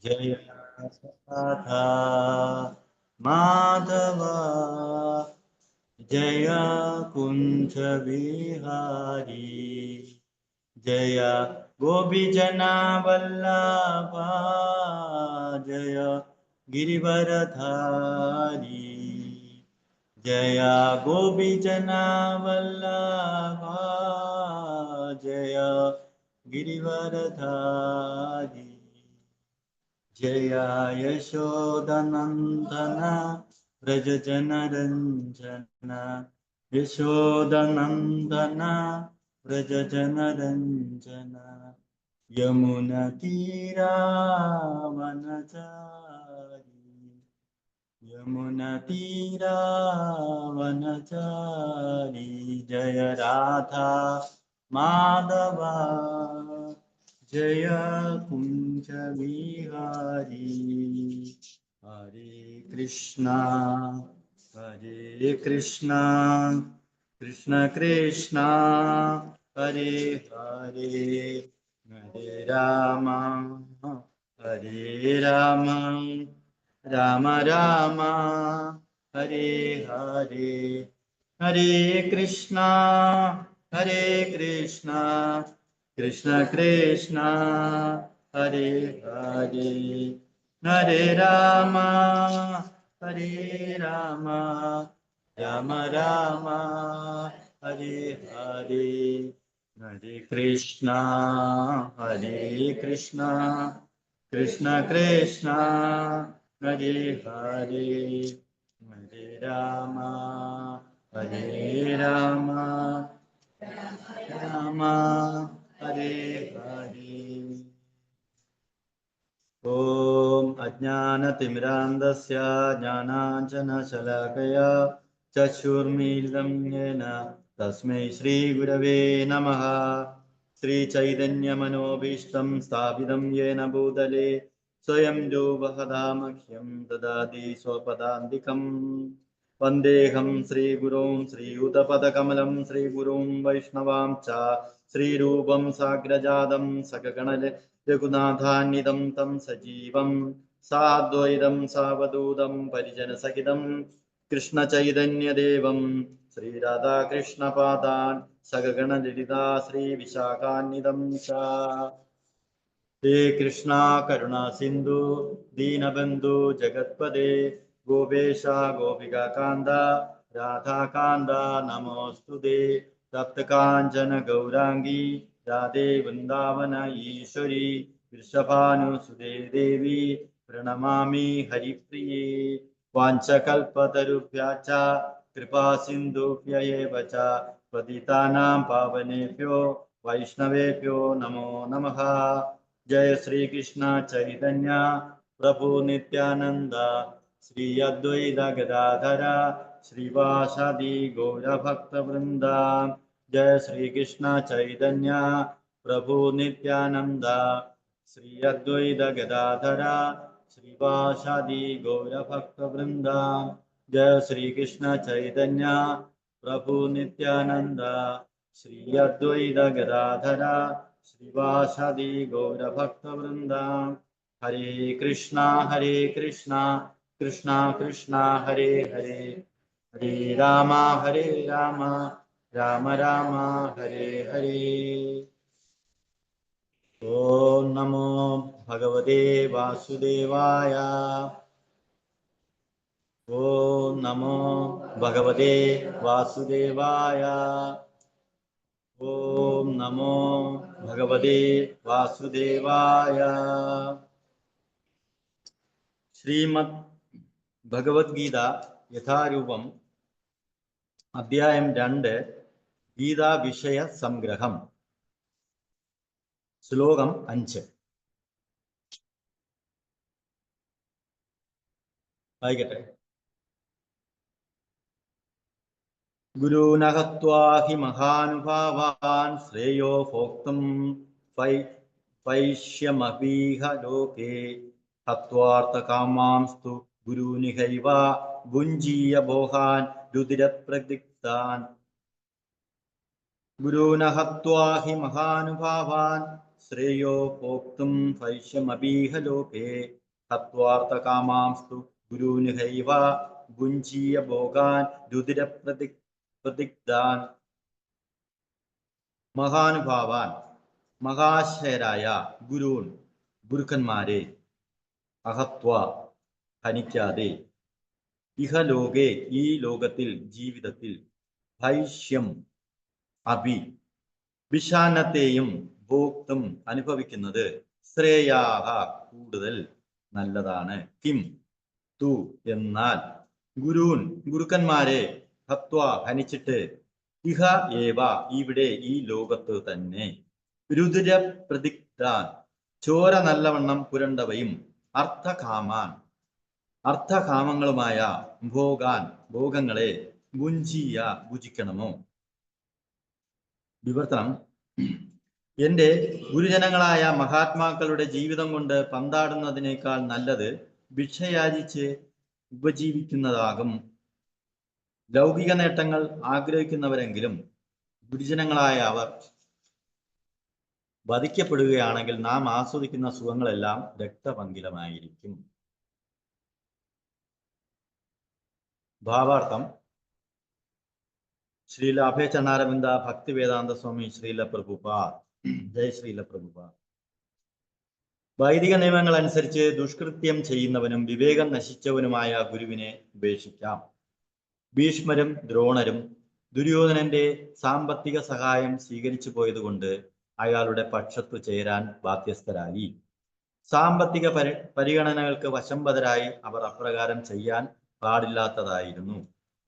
जय राधा माधव जय कुंज बिहारी जय गोपीजना वल्लभा जय गिरिवरधारी जय गोपीजना वल्लभा जय गिरिवरधारी जय यशोदनन्दन व्रज जनरञ्जन यशोदनन्दन व्रज जनरञ्जन यमुनतीरावनचारी यमुनतीरावनचारी जय राधा माधवा जय कुंज बिहारी हरे कृष्णा कृष्ण कृष्णा हरे हरे हरे राम राम राम हरे हरे हरे कृष्णा कृष्ण कृष्ण हरे हरे हरे राम राम राम हरे हरे हरे कृष्णा कृष्ण कृष्ण हरे हरे हरे राम राम हरे हरे ॐ अज्ञानतिमिरान्धस्य ज्ञानाञ्जनशलाकया चक्षुर्मीलितं येन तस्मै श्रीगुरवे नमः। श्रीचैतन्यमनोभीष्टं स्थापितं येन भूतले स्वयं रूपकदामह्यं ददाति स्वपदान्तिकम् वन्देऽहं श्रीगुरुं श्रीयुतपदकमलं श्रीगुरुं वैष्णवां च श्रीरूपं साग्रजातं सकगण रघुनाथान्वितं तं सजीवं साद्वैतं सावधूतं परिजनसहितं कृष्णचैतन्यदेवं श्रीराधाकृष्णपादान् सकगणललिता श्रीविशाखान्वितं च हे कृष्णा करुणा सिन्धु दीनबन्धु जगत्पदे गोपेश गोपिकान्द राधाकान्द नमोऽस्तुते तप्तकाञ्चन गौराङ्गी राधे वृन्दावन ईश्वरी वृषभानुसुते देवी प्रणमामि हरिप्रिये वाञ्छकल्पतरुभ्यश्च कृपा सिन्धुभ्य एव च पतितानां पावनेभ्यो वैष्णवेभ्यो नमो नमः। जय श्री कृष्ण चैतन्य प्रभु नित्यानंद श्री अद्वैत गदाधर श्रीवासादि गौरभक्त वृंदा जय श्री कृष्ण चैतन्य प्रभु नित्यानंद श्री अद्वैत गदाधर श्रीवासादि गौरभक्त वृंदा जय श्री कृष्ण चैतन्य प्रभु नित्यानंद श्री अद्वैत गदाधर श्रीवासादि गौरभक्तवृंदा हरे कृष्णा कृष्णा कृष्णा हरे हरे हरे राम राम राम हरे हरे। ओम नमो भगवते वासुदेवाय ओम नमो भगवते वासुदेवाय ओम नमो भगवते वासुदेवाय। श्रीमद् भगवद्गीത യഥാരൂപം അധ്യായം 2 ഗീതാ വിഷയ സംഗ്രഹം ശ്ലോകം 5 വായിക്കട്ടെ. ഗുരുന ഹത്വാ ഹി മഹാനുഭാവാൻ ശ്രേയോ ഭോക്തും പൈഷ്യമപീഹ ലോകേ ഹത്വാർത്ഥകാമാംസ്തു ഗുരുനിഹൈവ ഭുഞ്ജീയ ഭോഹാൻ രുതിരപ്രതിക്താൻ. ഗുരുന ഹത്വാ ഹി മഹാനുഭാവാൻ ശ്രേയോ ഭോക്തും ഭൈഷ്യമപീഹ ലോകേ തത്വാർത്ഥകാമാംസ്തു ഗുരുനിഹൈവ ഭുഞ്ജീയ ഭോഗാൻ പ്രതിഗ്ധാൻ. മഹാനുഭാവാൻ മഹാശയരായ ഗുരുക്കന്മാരെ അഹത്വ ഹനിക്കാതെ ഇഹലോകെ ഈ ലോകത്തിൽ ജീവിതത്തിൽ ഭൈഷ്യം അഭി വിഷാന്നത്തെയും ഭോക്തും അനുഭവിക്കുന്നത് ശ്രേയാഹ കൂടുതൽ നല്ലതാണ്. കിം തു എന്നാൽ ഗുരുക്കന്മാരെ ഹത്വ ഹനിച്ചിട്ട് ഇഹ ഏവ ഇവിടെ ഈ ലോകത്ത് തന്നെ രുദ്ര പ്രതിഗ്ധാൻ ചോര നല്ലവണ്ണം പുരണ്ടവയും അർത്ഥകാമങ്ങളുമായ ഭോഗങ്ങളെ ഭുജിക്കണമോ. വിവർത്തനം: എന്റെ ഗുരുജനങ്ങളായ മഹാത്മാക്കളുടെ ജീവിതം കൊണ്ട് പന്താടുന്നതിനേക്കാൾ നല്ലത് ഭിക്ഷയാചിച്ച് ഉപജീവിക്കുന്നതാകും. ലൗകിക നേട്ടങ്ങൾ ആഗ്രഹിക്കുന്നവരെങ്കിലും ഗുരുജനങ്ങളായ അവർ വധിക്കപ്പെടുകയാണെങ്കിൽ നാം ആസ്വദിക്കുന്ന സുഖങ്ങളെല്ലാം രക്തപങ്കിലമായിരിക്കും. ഭാവാർത്ഥം: ശ്രീല അഭയചരണാരവിന്ദ ഭക്തിവേദാന്ത സ്വാമി ശ്രീല പ്രഭുപാദ്. ജയ് ശ്രീല പ്രഭുപാദ്. വൈദിക നിയമങ്ങൾ അനുസരിച്ച് ദുഷ്കൃത്യം ചെയ്യുന്നവനും വിവേകം നശിച്ചവനുമായ ഗുരുവിനെ ഉപേക്ഷിക്കാം. ഭീഷ്മരും ദ്രോണരും ദുര്യോധനന്റെ സാമ്പത്തിക സഹായം സ്വീകരിച്ചു പോയതുകൊണ്ട് അയാളുടെ പക്ഷത്തു ചേരാൻ ബാധ്യസ്ഥരായി. സാമ്പത്തിക പരിഗണനകൾക്ക് വശംവദരായി അവർ അപ്രകാരം പാടില്ലാത്തതായിരുന്നു.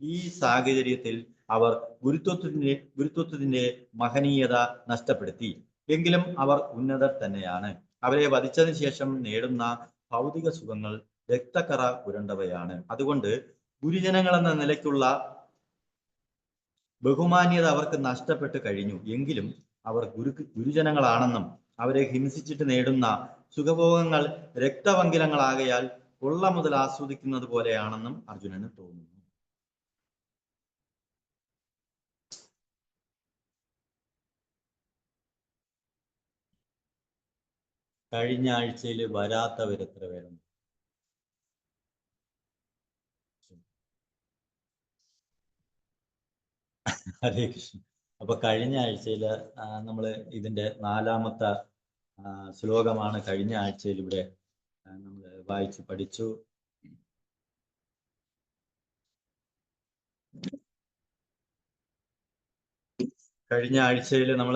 ഈ സാഹചര്യത്തിൽ അവർ ഗുരുത്വത്തിന്റെ മഹനീയത നഷ്ടപ്പെടുത്തി. എങ്കിലും അവർ ഉന്നതർ തന്നെയാണ്. അവരെ വധിച്ചതിന് ശേഷം നേടുന്ന ഭൗതിക സുഖങ്ങൾ രക്തക്കറ പുരണ്ടവയാണ്. അതുകൊണ്ട് ഗുരുജനങ്ങൾ എന്ന നിലയ്ക്കുള്ള ബഹുമാന്യത അവർക്ക് നഷ്ടപ്പെട്ടു കഴിഞ്ഞു. എങ്കിലും അവർ ഗുരുജനങ്ങളാണെന്നും അവരെ ഹിംസിച്ചിട്ട് നേടുന്ന സുഖഭോഗങ്ങൾ രക്തപങ്കിലങ്ങളാകയാൽ കൊള്ള മുതൽ ആസ്വദിക്കുന്നത് പോലെയാണെന്നും അർജുനന് തോന്നുന്നു. കഴിഞ്ഞ ആഴ്ചയിൽ വരാത്തവരെത്ര പേരുണ്ട്? ഹരേ കൃഷ്ണ. അപ്പൊ കഴിഞ്ഞ ആഴ്ചയിൽ നമ്മൾ ഇതിന്റെ 4ാമത്തെ ശ്ലോകമാണ് കഴിഞ്ഞ ആഴ്ചയിൽ ഇവിടെ നമ്മൾ വായിച്ച് പഠിച്ചു. കഴിഞ്ഞ ആഴ്ചയിൽ നമ്മൾ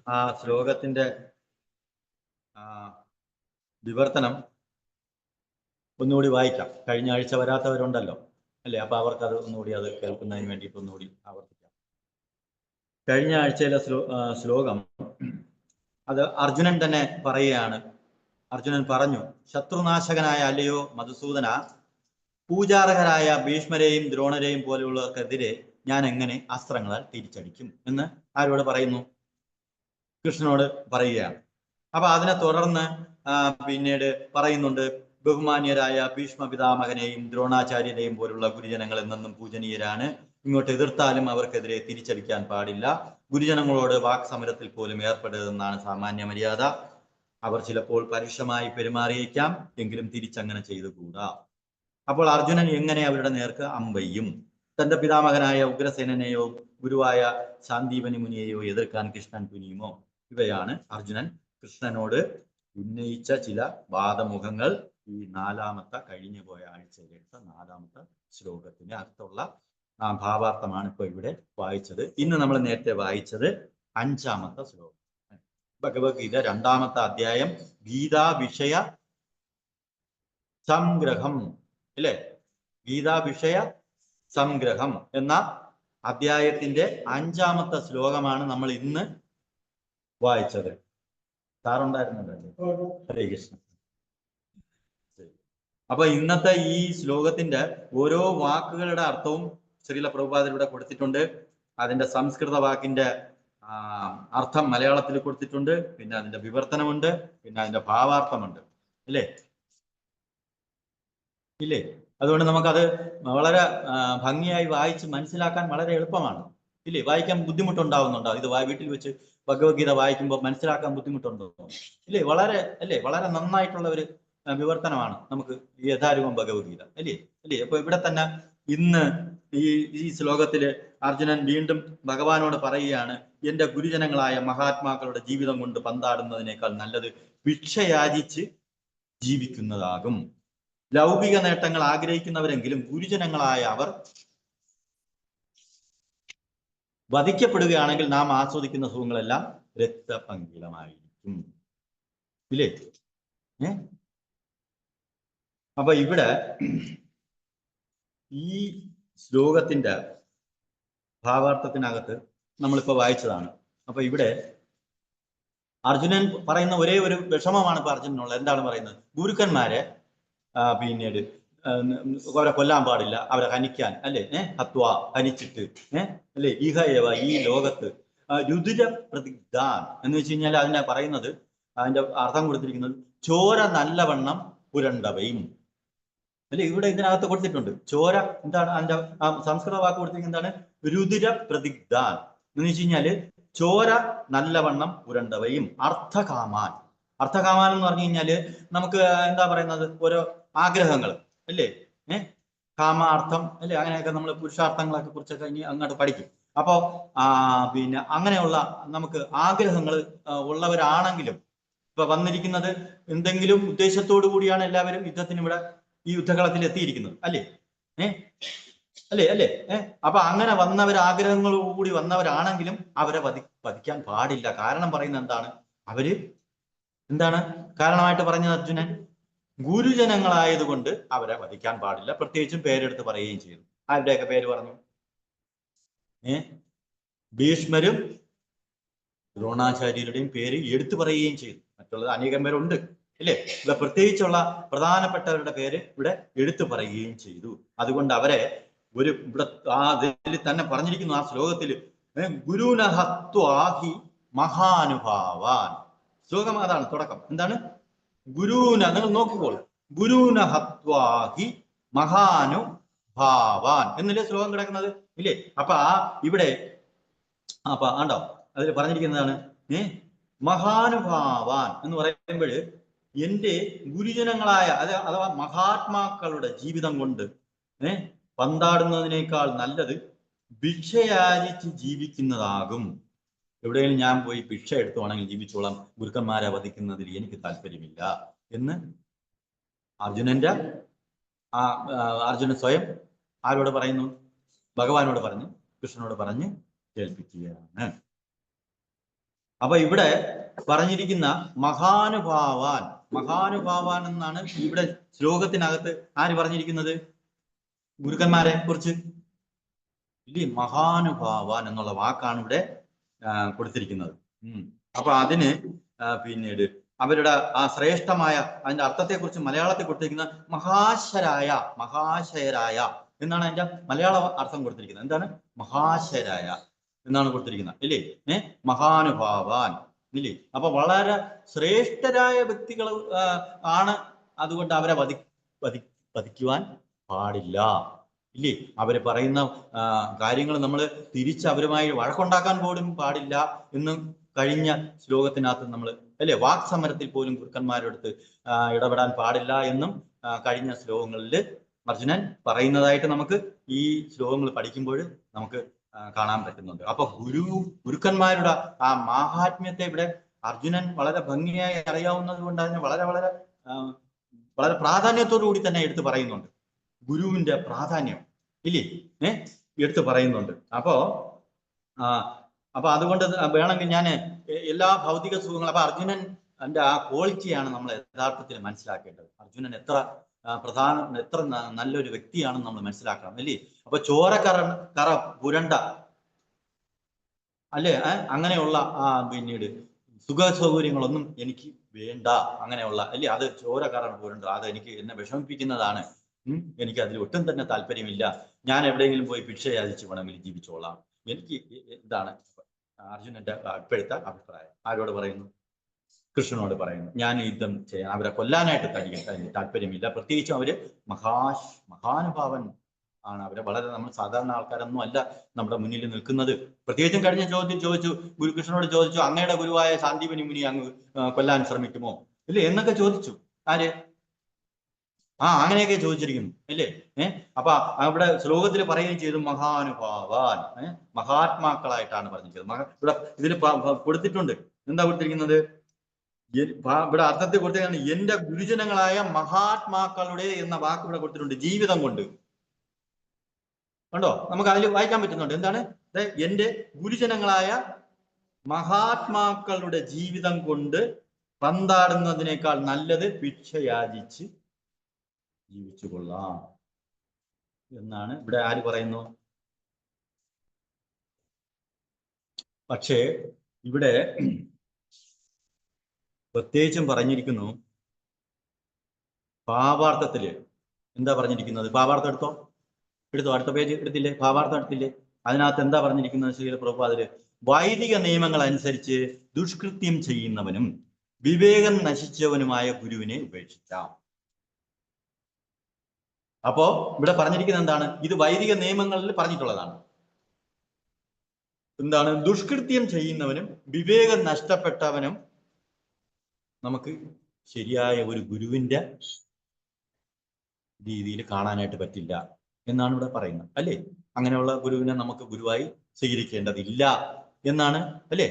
ആ ശ്ലോകത്തിന്റെ വിവർത്തനം ഒന്നുകൂടി വായിക്കാം. കഴിഞ്ഞ ആഴ്ച വരാത്തവരുണ്ടല്ലോ അല്ലെ? അപ്പൊ അവർക്കത് ഒന്നുകൂടി അത് കേൾക്കുന്നതിന് വേണ്ടിയിട്ട് ഒന്നുകൂടി ആവർത്തിക്കാം. കഴിഞ്ഞ ആഴ്ചയിലെ ശ്ലോകം അത് അർജുനൻ തന്നെ പറയുകയാണ്. അർജുനൻ പറഞ്ഞു: ശത്രുനാശകനായ അല്ലയോ മധുസൂദന, പൂജാർഹരായ ഭീഷ്മരെയും ദ്രോണരെയും പോലെയുള്ളവർക്കെതിരെ ഞാൻ എങ്ങനെ അസ്ത്രങ്ങളാൽ തിരിച്ചടിക്കും എന്ന് ആരോട് പറയുന്നു? കൃഷ്ണനോട് പറയുകയാണ്. അപ്പൊ അതിനെ തുടർന്ന് പിന്നീട് പറയുന്നുണ്ട്: ബഹുമാന്യരായ ഭീഷ്മ പിതാമഹനെയും ദ്രോണാചാര്യരെയും പോലുള്ള ഗുരുജനങ്ങൾ എന്നെന്നും പൂജനീയരാണ്. ഇങ്ങോട്ട് എതിർത്താലും അവർക്കെതിരെ തിരിച്ചടിക്കാൻ പാടില്ല. ഗുരുജനങ്ങളോട് വാക്സമരത്തിൽ പോലും ഏർപ്പെടരുതെന്നാണ് സാമാന്യ മര്യാദ. അവർ ചിലപ്പോൾ പരുഷമായി പെരുമാറിയേക്കാം, എങ്കിലും തിരിച്ചങ്ങനെ ചെയ്തുകൂടാ. അപ്പോൾ അർജുനൻ എങ്ങനെ അവരുടെ നേർക്ക് അമ്പെയ്യും? തന്റെ പിതാമഹനായ ഉഗ്രസേനനെയോ ഗുരുവായ ശാന്തിപനി മുനിയെയോ എതിർക്കാൻ കൃഷ്ണൻ തുനിയുമോ? ഇവയാണ് അർജുനൻ കൃഷ്ണനോട് ഉന്നയിച്ച ചില വാദമുഖങ്ങൾ. ഈ 4ാമത്തെ കഴിഞ്ഞു പോയ ആഴ്ചയിലെടുത്ത 4ാമത്തെ ശ്ലോകത്തിന് അർത്ഥമുള്ള ഭാവാർത്ഥമാണ് ഇപ്പോൾ ഇവിടെ വായിച്ചത്. ഇന്ന് നമ്മൾ നേരത്തെ വായിച്ചത് 5ാമത്തെ ശ്ലോകം. ഭഗവത്ഗീത 2ാമത്തെ അധ്യായം ഗീതാ വിഷയ സംഗ്രഹം അല്ലെ? ഗീതാ വിഷയ സംഗ്രഹം എന്ന അധ്യായത്തിന്റെ 5ാമത്തെ ശ്ലോകമാണ് നമ്മൾ ഇന്ന് വായിച്ചത്. സാറുണ്ടായിരുന്നല്ലോ. ഹരേ കൃഷ്ണ. അപ്പൊ ഇന്നത്തെ ഈ ശ്ലോകത്തിന്റെ ഓരോ വാക്കുകളുടെ അർത്ഥവും ശ്രീല പ്രഭുപാദരിവിടെ കൊടുത്തിട്ടുണ്ട്. അതിന്റെ സംസ്കൃത വാക്കിന്റെ അർത്ഥം മലയാളത്തിൽ കൊടുത്തിട്ടുണ്ട്. പിന്നെ അതിന്റെ വിവർത്തനമുണ്ട്. പിന്നെ അതിന്റെ ഭാവാർത്ഥമുണ്ട്. ഇല്ലേ? അതുകൊണ്ട് നമുക്കത് വളരെ ഭംഗിയായി വായിച്ച് മനസ്സിലാക്കാൻ വളരെ എളുപ്പമാണ്. ഇല്ലേ? വായിക്കാൻ ബുദ്ധിമുട്ടുണ്ടാവുന്നുണ്ടോ? ഇത് വീട്ടിൽ വെച്ച് ഭഗവത്ഗീത വായിക്കുമ്പോൾ മനസ്സിലാക്കാൻ ബുദ്ധിമുട്ടുണ്ടോ? ഇല്ലേ? വളരെ നന്നായിട്ടുള്ള ഒരു വിവർത്തനമാണ് നമുക്ക് ഈ യഥാരൂപം ഭഗവത്ഗീത, അല്ലേ? അപ്പൊ ഇവിടെ തന്നെ ഇന്ന് ഈ ശ്ലോകത്തില് അർജുനൻ വീണ്ടും ഭഗവാനോട് പറയുകയാണ്, എന്റെ ഗുരുജനങ്ങളായ മഹാത്മാക്കളുടെ ജീവിതം കൊണ്ട് പന്താടുന്നതിനേക്കാൾ നല്ലത് ഭിക്ഷയാചിച്ച് ജീവിക്കുന്നതാകും. ലൗകിക നേട്ടങ്ങൾ ആഗ്രഹിക്കുന്നവരെങ്കിലും ഗുരുജനങ്ങളായ അവർ വധിക്കപ്പെടുകയാണെങ്കിൽ നാം ആസ്വദിക്കുന്ന സുഖങ്ങളെല്ലാം രക്തപങ്കിലമായിരിക്കും. ഇല്ലേ? അപ്പൊ ഇവിടെ ഈ ശ്ലോകത്തിന്റെ ഭാവാർത്ഥത്തിനകത്ത് നമ്മളിപ്പോ വായിച്ചതാണ്. അപ്പൊ ഇവിടെ അർജുനൻ പറയുന്ന ഒരേ ഒരു വിഷമമാണ് ഇപ്പൊ അർജുനനുള്ളത്. എന്താണ് പറയുന്നത്? ഗുരുക്കന്മാരെ പിന്നീട് അവരെ കൊല്ലാൻ പാടില്ല, അവരെ ഹനിക്കാൻ, അല്ലെ? ഹത്വ, ഹനിച്ചിട്ട്, അല്ലെ? ഇഹയവ, ഈ ലോകത്ത് രുതിര പ്രതിഗ്ധാൻ എന്ന് വെച്ച് കഴിഞ്ഞാൽ അതിനെ പറയുന്നത്, അതിന്റെ അർത്ഥം കൊടുത്തിരിക്കുന്നത് ചോര നല്ലവണ്ണം പുരണ്ടവയും, അല്ലെ? ഇവിടെ ഇതിനകത്ത് കൊടുത്തിട്ടുണ്ട് ചോര. എന്താണ് അതിന്റെ സംസ്കൃത വാക്ക് കൊടുത്തിരിക്കുന്നത്? എന്താണ്? രുതിര പ്രതിഗ്ധാൻ എന്ന് വെച്ച് കഴിഞ്ഞാല് ചോര നല്ലവണ്ണം പുരണ്ടവയും അർത്ഥകാമാൻ. അർത്ഥകാമാൻ എന്ന് പറഞ്ഞു കഴിഞ്ഞാല് നമുക്ക് എന്താ പറയുന്നത്? ഓരോ ആഗ്രഹങ്ങൾ, അല്ലേ? കാമാർത്ഥം, അല്ലെ? അങ്ങനെയൊക്കെ നമ്മൾ പുരുഷാർത്ഥങ്ങളൊക്കെ കുറിച്ചൊക്കെ ഇനി അങ്ങോട്ട് പഠിക്കും. അപ്പോ പിന്നെ അങ്ങനെയുള്ള നമുക്ക് ആഗ്രഹങ്ങൾ ഉള്ളവരാണെങ്കിലും ഇപ്പൊ വന്നിരിക്കുന്നത് എന്തെങ്കിലും ഉദ്ദേശത്തോടു കൂടിയാണ് എല്ലാവരും യുദ്ധത്തിന് ഇവിടെ ഈ യുദ്ധകളത്തിൽ എത്തിയിരിക്കുന്നത്, അല്ലേ? അല്ലേ? അപ്പൊ അങ്ങനെ ആഗ്രഹങ്ങളോടുകൂടി വന്നവരാണെങ്കിലും അവരെ വധിക്കാൻ പാടില്ല. കാരണം പറയുന്നത് എന്താണ്? അവര് എന്താണ് കാരണമായിട്ട് പറഞ്ഞത് അർജുനൻ? ഗുരുജനങ്ങളായതുകൊണ്ട് അവരെ വധിക്കാൻ പാടില്ല. പ്രത്യേകിച്ചും പേരെടുത്ത് പറയുകയും ചെയ്തു. ആരുടെയൊക്കെ പേര് പറഞ്ഞു? ഭീഷ്മരും ദ്രോണാചാര്യരുടെയും പേര് എടുത്തു പറയുകയും ചെയ്തു. മറ്റുള്ളത് അനേകം പേരുണ്ട്, അല്ലേ? ഇവിടെ പ്രത്യേകിച്ചുള്ള പ്രധാനപ്പെട്ടവരുടെ പേര് ഇവിടെ എടുത്തു പറയുകയും ചെയ്തു. അതുകൊണ്ട് അവരെ ഇവിടെ ഇതിൽ തന്നെ പറഞ്ഞിരിക്കുന്നു, ആ ശ്ലോകത്തിൽ, ഗുരുനഹത്വാഹി മഹാനുഭാവാൻ. ശ്ലോകം അതാണ് തുടക്കം. എന്താണ്? നിങ്ങൾ നോക്കുമ്പോൾ ഗുരുനഹത്വാഹി മഹാനുഭാവാൻ എന്നല്ലേ ശ്ലോകം കിടക്കുന്നത്, ഇല്ലേ? അപ്പൊ ഇവിടെ ആണ്ടോ അതിൽ പറഞ്ഞിരിക്കുന്നതാണ് മഹാനുഭാവാൻ എന്ന് പറയുമ്പോൾ എന്റെ ഗുരുജനങ്ങളായ അഥവാ മഹാത്മാക്കളുടെ ജീവിതം കൊണ്ട് പന്താടുന്നതിനേക്കാൾ നല്ലത് ഭിക്ഷയാചിച്ച് ജീവിക്കുന്നതാകും. എവിടെയെങ്കിലും ഞാൻ പോയി ഭിക്ഷ എടുത്തുവാണെങ്കിൽ ജീവിച്ചോളാം, ഗുരുക്കന്മാരെ വധിക്കുന്നതിൽ എനിക്ക് താല്പര്യമില്ല എന്ന് അർജുനൻ സ്വയം ആരോട് പറയുന്നു? ഭഗവാനോട് പറഞ്ഞ്, കൃഷ്ണനോട് പറഞ്ഞ് കേൾപ്പിക്കുകയാണ്. അപ്പൊ ഇവിടെ പറഞ്ഞിരിക്കുന്ന മഹാനുഭാവാൻ എന്നാണ് ഇവിടെ ശ്ലോകത്തിനകത്ത് ആര് പറഞ്ഞിരിക്കുന്നത്? ഗുരുക്കന്മാരെ കുറിച്ച്, ഇല്ലേ? മഹാനുഭാവാൻ എന്നുള്ള വാക്കാണ് ഇവിടെ കൊടുത്തിരിക്കുന്നത്. അപ്പൊ അതിന് പിന്നീട് അവരുടെ ആ ശ്രേഷ്ഠമായ അതിന്റെ അർത്ഥത്തെക്കുറിച്ച് മലയാളത്തിൽ കൊടുത്തിരിക്കുന്ന മഹാശയരായ എന്നാണ് അതിന്റെ മലയാള അർത്ഥം കൊടുത്തിരിക്കുന്നത്. എന്താണ്? മഹാശയരായ എന്നാണ് കൊടുത്തിരിക്കുന്നത്, ഇല്ലേ? മഹാനുഭാവാൻ, ഇല്ലേ? അപ്പൊ വളരെ ശ്രേഷ്ഠരായ വ്യക്തികൾ ആണ്. അതുകൊണ്ട് അവരെ വധിക്കുവാൻ പാടില്ല, ഇല്ലേ? അവര് പറയുന്ന കാര്യങ്ങൾ നമ്മൾ തിരിച്ച് അവരുമായി വഴക്കുണ്ടാക്കാൻ പോലും പാടില്ല എന്ന് കഴിഞ്ഞ ശ്ലോകത്തിനകത്ത് നമ്മൾ, അല്ലെ? വാക് സമരത്തിൽ പോലും ഗുരുക്കന്മാരെടുത്ത് ഇടപെടാൻ പാടില്ല എന്നും കഴിഞ്ഞ ശ്ലോകങ്ങളിൽ അർജുനൻ പറയുന്നതായിട്ട് നമുക്ക് ഈ ശ്ലോകങ്ങൾ പഠിക്കുമ്പോൾ നമുക്ക് കാണാൻ പറ്റുന്നുണ്ട്. അപ്പൊ ഗുരുക്കന്മാരുടെ ആ മാഹാത്മ്യത്തെ ഇവിടെ അർജുനൻ വളരെ ഭംഗിയായി അറിയാവുന്നത് കൊണ്ട് അതിനെ വളരെ വളരെ വളരെ പ്രാധാന്യത്തോടു കൂടി തന്നെ എടുത്തു പറയുന്നുണ്ട്. ഗുരുവിന്റെ പ്രാധാന്യം, ഇല്ലേ? എടുത്തു പറയുന്നുണ്ട്. അപ്പോ അതുകൊണ്ട് വേണമെങ്കിൽ ഞാൻ എല്ലാ ഭൗതിക സുഖങ്ങളും, അപ്പൊ അർജുനൻ എന്റെ ആ ക്വാളിറ്റിയാണ് നമ്മൾ യഥാർത്ഥത്തിൽ മനസ്സിലാക്കേണ്ടത്. അർജുനൻ എത്ര നല്ലൊരു വ്യക്തിയാണെന്ന് നമ്മൾ മനസ്സിലാക്കണം, അല്ലേ? അപ്പൊ കറ പുരണ്ട, അല്ലേ? അങ്ങനെയുള്ള പിന്നീട് സുഖ സൗകര്യങ്ങളൊന്നും എനിക്ക് വേണ്ട, അങ്ങനെയുള്ള, അല്ലേ? അത് കറ പുരണ്ട, അത് എന്നെ വിഷമിപ്പിക്കുന്നതാണ്. എനിക്ക് അതിൽ ഒട്ടും തന്നെ താല്പര്യമില്ല. ഞാൻ എവിടെയെങ്കിലും പോയി ഭിക്ഷ യാചിച്ച് വേണമെങ്കിൽ ജീവിച്ചോളാം. എനിക്ക് ഇതാണ് അർജുനന്റെ ഇപ്പോഴത്തെ അഭിപ്രായം. ആരോട് പറയുന്നു? കൃഷ്ണനോട് പറയുന്നു. ഞാൻ യുദ്ധം ചെയ്യാൻ, അവരെ കൊല്ലാനായിട്ട് താല്പര്യമില്ല. പ്രത്യേകിച്ചും അവര് മഹാനുഭാവൻ ആണ്. അവരെ വളരെ നമ്മൾ സാധാരണ ആൾക്കാരൊന്നും അല്ല നമ്മുടെ മുന്നിൽ നിൽക്കുന്നത്. പ്രത്യേകിച്ചും കഴിഞ്ഞ ചോദ്യം ചോദിച്ചു, ഗുരുകൃഷ്ണനോട് ചോദിച്ചു, അങ്ങയുടെ ഗുരുവായ സാന്ദീപനി മുനി അങ്ങ് കൊല്ലാൻ ശ്രമിക്കുമോ ഇല്ലേ എന്നൊക്കെ ചോദിച്ചു. ആര്? അങ്ങനെയൊക്കെ ചോദിച്ചിരിക്കുന്നു അല്ലേ. അപ്പൊ അവിടെ ശ്ലോകത്തിൽ പറയുകയും ചെയ്തു മഹാനുഭാവാൻ, മഹാത്മാക്കളായിട്ടാണ് പറഞ്ഞിരിക്കുന്നത്. ഇവിടെ ഇതിൽ കൊടുത്തിട്ടുണ്ട്. എന്താ കൊടുത്തിരിക്കുന്നത്? ഇവിടെ അർത്ഥത്തിൽ കൊടുത്തിരിക്കുന്നത് എന്റെ ഗുരുജനങ്ങളായ മഹാത്മാക്കളുടെ എന്ന വാക്ക് ഇവിടെ കൊടുത്തിട്ടുണ്ട്. ജീവിതം കൊണ്ട് കണ്ടോ, നമുക്ക് അതിൽ വായിക്കാൻ പറ്റുന്നുണ്ട്. എന്താണ്? എന്റെ ഗുരുജനങ്ങളായ മഹാത്മാക്കളുടെ ജീവിതം കൊണ്ട് പന്താടുന്നതിനേക്കാൾ നല്ലത് ഭിക്ഷയാചിച്ച് ജീവിച്ചു കൊള്ളാം എന്നാണ് ഇവിടെ ആര് പറയുന്നു. പക്ഷേ ഇവിടെ പ്രത്യേകിച്ചും പറഞ്ഞിരിക്കുന്നു, ഭാവാർത്ഥത്തില് എന്താ പറഞ്ഞിരിക്കുന്നത്? ഭാവാർത്ഥം എടുത്തോ, അടുത്ത പേജ് എടുത്തില്ലേ? ഭാവാർത്ഥം എടുത്തില്ലേ? അതിനകത്ത് എന്താ പറഞ്ഞിരിക്കുന്നത്? ശ്രീല പ്രഭുപാദര് വൈദിക നിയമങ്ങൾ അനുസരിച്ച് ദുഷ്കൃത്യം ചെയ്യുന്നവനും വിവേകം നശിച്ചവനുമായ ഗുരുവിനെ ഉപേക്ഷിക്കാം. അപ്പോ ഇവിടെ പറഞ്ഞിരിക്കുന്നത് എന്താണ്? ഇത് വൈദിക നിയമങ്ങളിൽ പറഞ്ഞിട്ടുള്ളതാണ്. എന്താണ്? ദുഷ്കൃത്യം ചെയ്യുന്നവനും വിവേകം നഷ്ടപ്പെട്ടവനും നമുക്ക് ശരിയായ ഒരു ഗുരുവിന്റെ രീതിയിൽ കാണാനായിട്ട് പറ്റില്ല എന്നാണ് ഇവിടെ പറയുന്നത് അല്ലേ. അങ്ങനെയുള്ള ഗുരുവിനെ നമുക്ക് ഗുരുവായി സ്വീകരിക്കേണ്ടതില്ല എന്നാണ് അല്ലേ.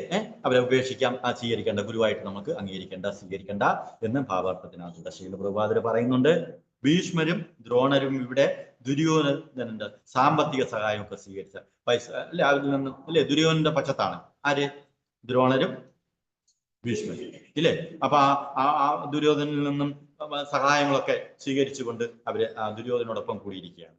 അവരെ ഉപേക്ഷിക്കാം, സ്വീകരിക്കേണ്ട ഗുരുവായിട്ട് നമുക്ക് സ്വീകരിക്കേണ്ട എന്ന് ഭാവാർത്ഥത്തിനകത്ത് ശ്രീല പ്രഭുപാദര് പറയുന്നുണ്ട്. ഭീഷ്മരും ദ്രോണരും ഇവിടെ ദുര്യോധനന്റെ സാമ്പത്തിക സഹായമൊക്കെ സ്വീകരിച്ച പൈസ അല്ലെ, അതിൽ നിന്നും അല്ലെ ദുര്യോധനന്റെ പക്ഷത്താണ് ആര്? ദ്രോണരും ഭീഷ്മരും ഇല്ലേ. അപ്പൊ ആ ദുര്യോധനിൽ നിന്നും സഹായങ്ങളൊക്കെ സ്വീകരിച്ചുകൊണ്ട് അവര് ദുര്യോധനോടൊപ്പം കൂടിയിരിക്കുകയാണ്.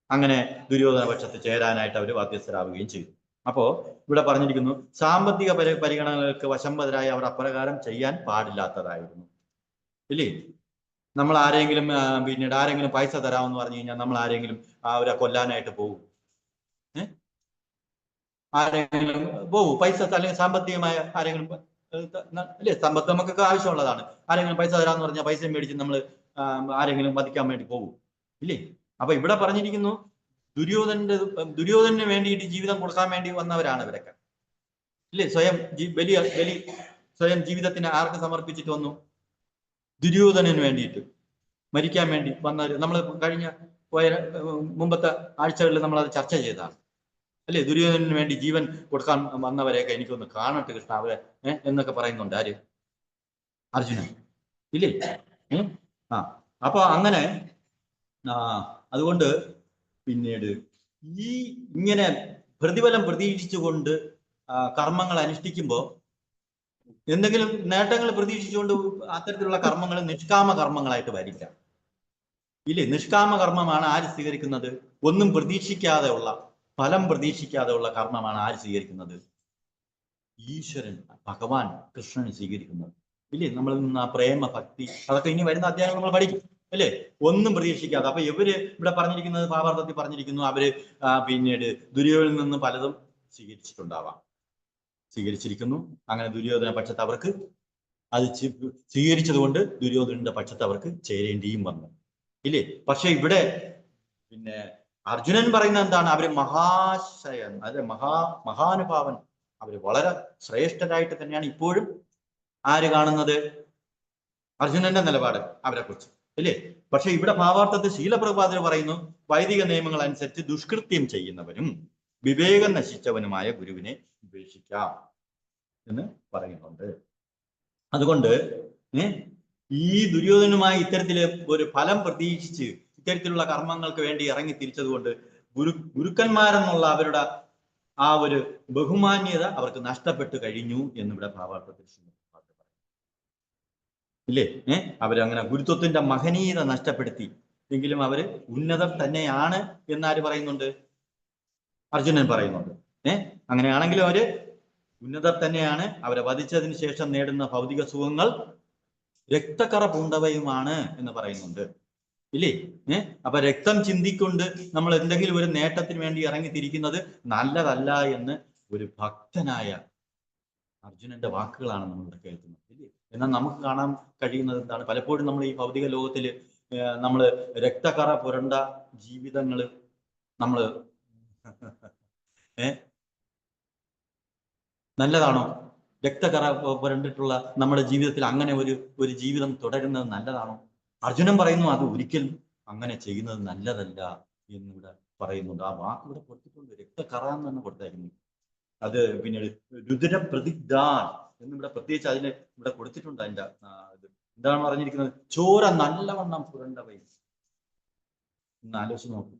അങ്ങനെ ദുര്യോധന പക്ഷത്ത് ചേരാനായിട്ട് അവർ ബാധ്യസ്ഥരാവുകയും ചെയ്തു. അപ്പോ ഇവിടെ പറഞ്ഞിരിക്കുന്നു സാമ്പത്തിക പരിഗണനകൾക്ക് വശംവദരായി അവർ അപ്രകാരം ചെയ്യാൻ പാടില്ലാത്തതായിരുന്നു ഇല്ലേ. നമ്മൾ ആരെങ്കിലും പിന്നീട് ആരെങ്കിലും പൈസ തരാമെന്ന് പറഞ്ഞു കഴിഞ്ഞാൽ നമ്മൾ ആരെങ്കിലും അവരെ കൊല്ലാനായിട്ട് പോകും? ആരെങ്കിലും പോകും? പൈസ അല്ലെങ്കിൽ സാമ്പത്തികമായ ആരെങ്കിലും അല്ലേ, സമ്പത്ത് നമുക്കൊക്കെ ആവശ്യമുള്ളതാണ്. ആരെങ്കിലും പൈസ തരാമെന്ന് പറഞ്ഞാൽ പൈസ മേടിച്ച് നമ്മൾ ആരെങ്കിലും വധിക്കാൻ വേണ്ടി പോകും ഇല്ലേ. അപ്പൊ ഇവിടെ പറഞ്ഞിരിക്കുന്നു ദുര്യോധനന് വേണ്ടിയിട്ട് ജീവിതം കൊടുക്കാൻ വേണ്ടി വന്നവരാണ് ഇവരൊക്കെ ഇല്ലേ. സ്വയം ജീവിതത്തിന് ആർക്ക് സമർപ്പിച്ചിട്ട് വന്നു? ദുര്യോധനന് വേണ്ടിയിട്ട് മരിക്കാൻ വേണ്ടി വന്നവർ. നമ്മൾ കഴിഞ്ഞ മുമ്പത്തെ ആഴ്ചകളിൽ നമ്മൾ അത് ചർച്ച ചെയ്തതാണ് അല്ലേ. ദുര്യോധനന് വേണ്ടി ജീവൻ കൊടുക്കാൻ വന്നവരെയൊക്കെ എനിക്കൊന്ന് കാണട്ടെ കൃഷ്ണ അവരെ എന്നൊക്കെ പറയുന്നുണ്ട്. ആര്? അർജുനൻ ഇല്ലേ. അപ്പൊ അങ്ങനെ അതുകൊണ്ട് പിന്നീട് ഇങ്ങനെ പ്രതിഫലം പ്രതീക്ഷിച്ചുകൊണ്ട് കർമ്മങ്ങൾ അനുഷ്ഠിക്കുമ്പോൾ എന്തെങ്കിലും നേട്ടങ്ങൾ പ്രതീക്ഷിച്ചുകൊണ്ട് അത്തരത്തിലുള്ള കർമ്മങ്ങൾ നിഷ്കാമ കർമ്മങ്ങളായിട്ട് വരില്ല ഇല്ലേ. നിഷ്കാമ കർമ്മമാണ് ആര് സ്വീകരിക്കുന്നത്? ഒന്നും പ്രതീക്ഷിക്കാതെ ഉള്ള, ഫലം പ്രതീക്ഷിക്കാതെ ഉള്ള കർമ്മമാണ് ആര് സ്വീകരിക്കുന്നത്? ഈശ്വരൻ, ഭഗവാൻ കൃഷ്ണൻ സ്വീകരിക്കുന്നത് ഇല്ലേ. നമ്മളിൽ നിന്ന് ആ പ്രേമ ഭക്തി അതൊക്കെ ഇനി വരുന്ന അധ്യായം നമ്മൾ പഠിക്കും അല്ലേ. ഒന്നും പ്രതീക്ഷിക്കാതെ. അപ്പൊ ഇവര് ഇവിടെ പറഞ്ഞിരിക്കുന്നത്, ഭാവാർത്ഥത്തിൽ പറഞ്ഞിരിക്കുന്നു, അവര് പിന്നീട് ദുര്യോധനിൽ നിന്ന് പലതും സ്വീകരിച്ചിരിക്കുന്നു. അങ്ങനെ ദുര്യോധന പക്ഷത്ത് അവർക്ക് അത് സ്വീകരിച്ചത് കൊണ്ട് ദുര്യോധനന്റെ പക്ഷത്ത് അവർക്ക് ചേരേണ്ടിയും വന്നു ഇല്ലേ. പക്ഷെ ഇവിടെ പിന്നെ അർജുനൻ പറയുന്നത് എന്താണ്? അവര് മഹാശയൻ, അതെ മഹാനുഭാവൻ, അവര് വളരെ ശ്രേഷ്ഠരായിട്ട് തന്നെയാണ് ഇപ്പോഴും ആര് കാണുന്നത്? അർജുനന്റെ നിലപാട് അവരെ കുറിച്ച് ഇല്ലേ. പക്ഷെ ഇവിടെ ഭാവാർത്ഥത്തിൽ ശീലപ്രഭാതര് പറയുന്നു വൈദിക നിയമങ്ങൾ അനുസരിച്ച് ദുഷ്കൃത്യം ചെയ്യുന്നവനും വിവേകം നശിച്ചവനുമായ ഗുരുവിനെ ഉപേക്ഷിക്കാം എന്ന് പറയുന്നുണ്ട്. അതുകൊണ്ട് ഈ ദുര്യോധനുമായി ഇത്തരത്തില് ഒരു ഫലം പ്രതീക്ഷിച്ച് ഇത്തരത്തിലുള്ള കർമ്മങ്ങൾക്ക് വേണ്ടി ഇറങ്ങി തിരിച്ചതുകൊണ്ട് ഗുരുക്കന്മാരെന്നുള്ള അവരുടെ ആ ഒരു ബഹുമാന്യത അവർക്ക് നഷ്ടപ്പെട്ടു കഴിഞ്ഞു എന്നിവിടെ ഭാവാർത്ഥത്തിൽ ഇല്ലേ. അവരങ്ങനെ ഗുരുത്വത്തിന്റെ മഹനീയത നഷ്ടപ്പെടുത്തി. എങ്കിലും അവര് ഉന്നതർ തന്നെയാണ് എന്നാര് പറയുന്നുണ്ട്? അർജുനൻ പറയുന്നുണ്ട്. അങ്ങനെയാണെങ്കിലും അവര് ഉന്നതർ തന്നെയാണ്. അവരെ വധിച്ചതിന് ശേഷം നേടുന്ന ഭൗതിക സുഖങ്ങൾ രക്തക്കറ പൂണ്ടവയുമാണ് എന്ന് പറയുന്നുണ്ട് ഇല്ലേ. അപ്പൊ രക്തം ചിന്തിക്കൊണ്ട് നമ്മൾ എന്തെങ്കിലും ഒരു നേട്ടത്തിന് വേണ്ടി ഇറങ്ങിത്തിരിക്കുന്നത് നല്ലതല്ല എന്ന് ഒരു ഭക്തനായ അർജുനന്റെ വാക്കുകളാണ് നമ്മളിവിടെ കേൾക്കുന്നത് ഇല്ലേ. എന്നാൽ നമുക്ക് കാണാൻ കഴിയുന്നത് എന്താണ്? പലപ്പോഴും നമ്മൾ ഈ ഭൗതിക ലോകത്തിൽ നമ്മൾ രക്തക്കറ പുരണ്ട ജീവിതങ്ങൾ നമ്മള് നല്ലതാണോ? രക്തകറ പുരണ്ടിട്ടുള്ള നമ്മുടെ ജീവിതത്തിൽ അങ്ങനെ ഒരു ജീവിതം തുടരുന്നത് നല്ലതാണോ? അർജുനൻ പറയുന്നു അത് ഒരിക്കലും അങ്ങനെ ചെയ്യുന്നത് നല്ലതല്ല എന്നിവിടെ പറയുന്നുണ്ട്. ആ വാക്ക് ഇവിടെ കൊടുത്തിട്ടുണ്ട്, രക്തകറ എന്ന് തന്നെ കൊടുത്തായിരുന്നു. അത് പിന്നീട് രുദ്ര പ്രതിഗ്ധാൻ എന്നിവിടെ പ്രത്യേകിച്ച് അതിന് ഇവിടെ കൊടുത്തിട്ടുണ്ട്. അതിന്റെ ഇത് എന്താണ് പറഞ്ഞിരിക്കുന്നത്? ചോര നല്ലവണ്ണം പുരണ്ടവൈ. ഒന്ന് ആലോചിച്ച് നോക്കും.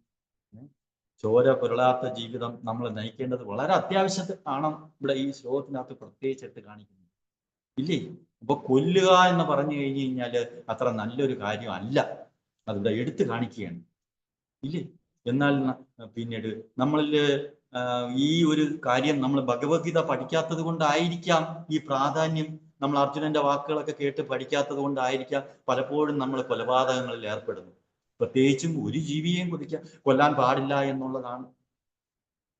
ചോര പുരളാത്ത ജീവിതം നമ്മൾ നയിക്കേണ്ടത് വളരെ അത്യാവശ്യമാണ്. ഇവിടെ ഈ ശ്ലോകത്തിനകത്ത് പ്രത്യേകിച്ച് എടുത്ത് കാണിക്കുന്നു, ഇല്ലേ? അപ്പൊ കൊല്ലുക എന്ന് പറഞ്ഞു കഴിഞ്ഞു കഴിഞ്ഞാല് അത്ര നല്ലൊരു കാര്യം അല്ല, അതിവിടെ എടുത്തു കാണിക്കുകയാണ്, ഇല്ലേ? എന്നാൽ പിന്നീട് നമ്മളില് ഈ ഒരു കാര്യം നമ്മൾ ഭഗവത്ഗീത പഠിക്കാത്തത് കൊണ്ടായിരിക്കാം ഈ പ്രാധാന്യം, നമ്മൾ അർജുനന്റെ വാക്കുകളൊക്കെ കേട്ട് പഠിക്കാത്തത് കൊണ്ടായിരിക്കാം പലപ്പോഴും നമ്മൾ കൊലപാതകങ്ങളിൽ ഏർപ്പെടുന്നു. പ്രത്യേകിച്ചും ഒരു ജീവിയെയും കൊല്ലാൻ പാടില്ല എന്നുള്ളതാണ്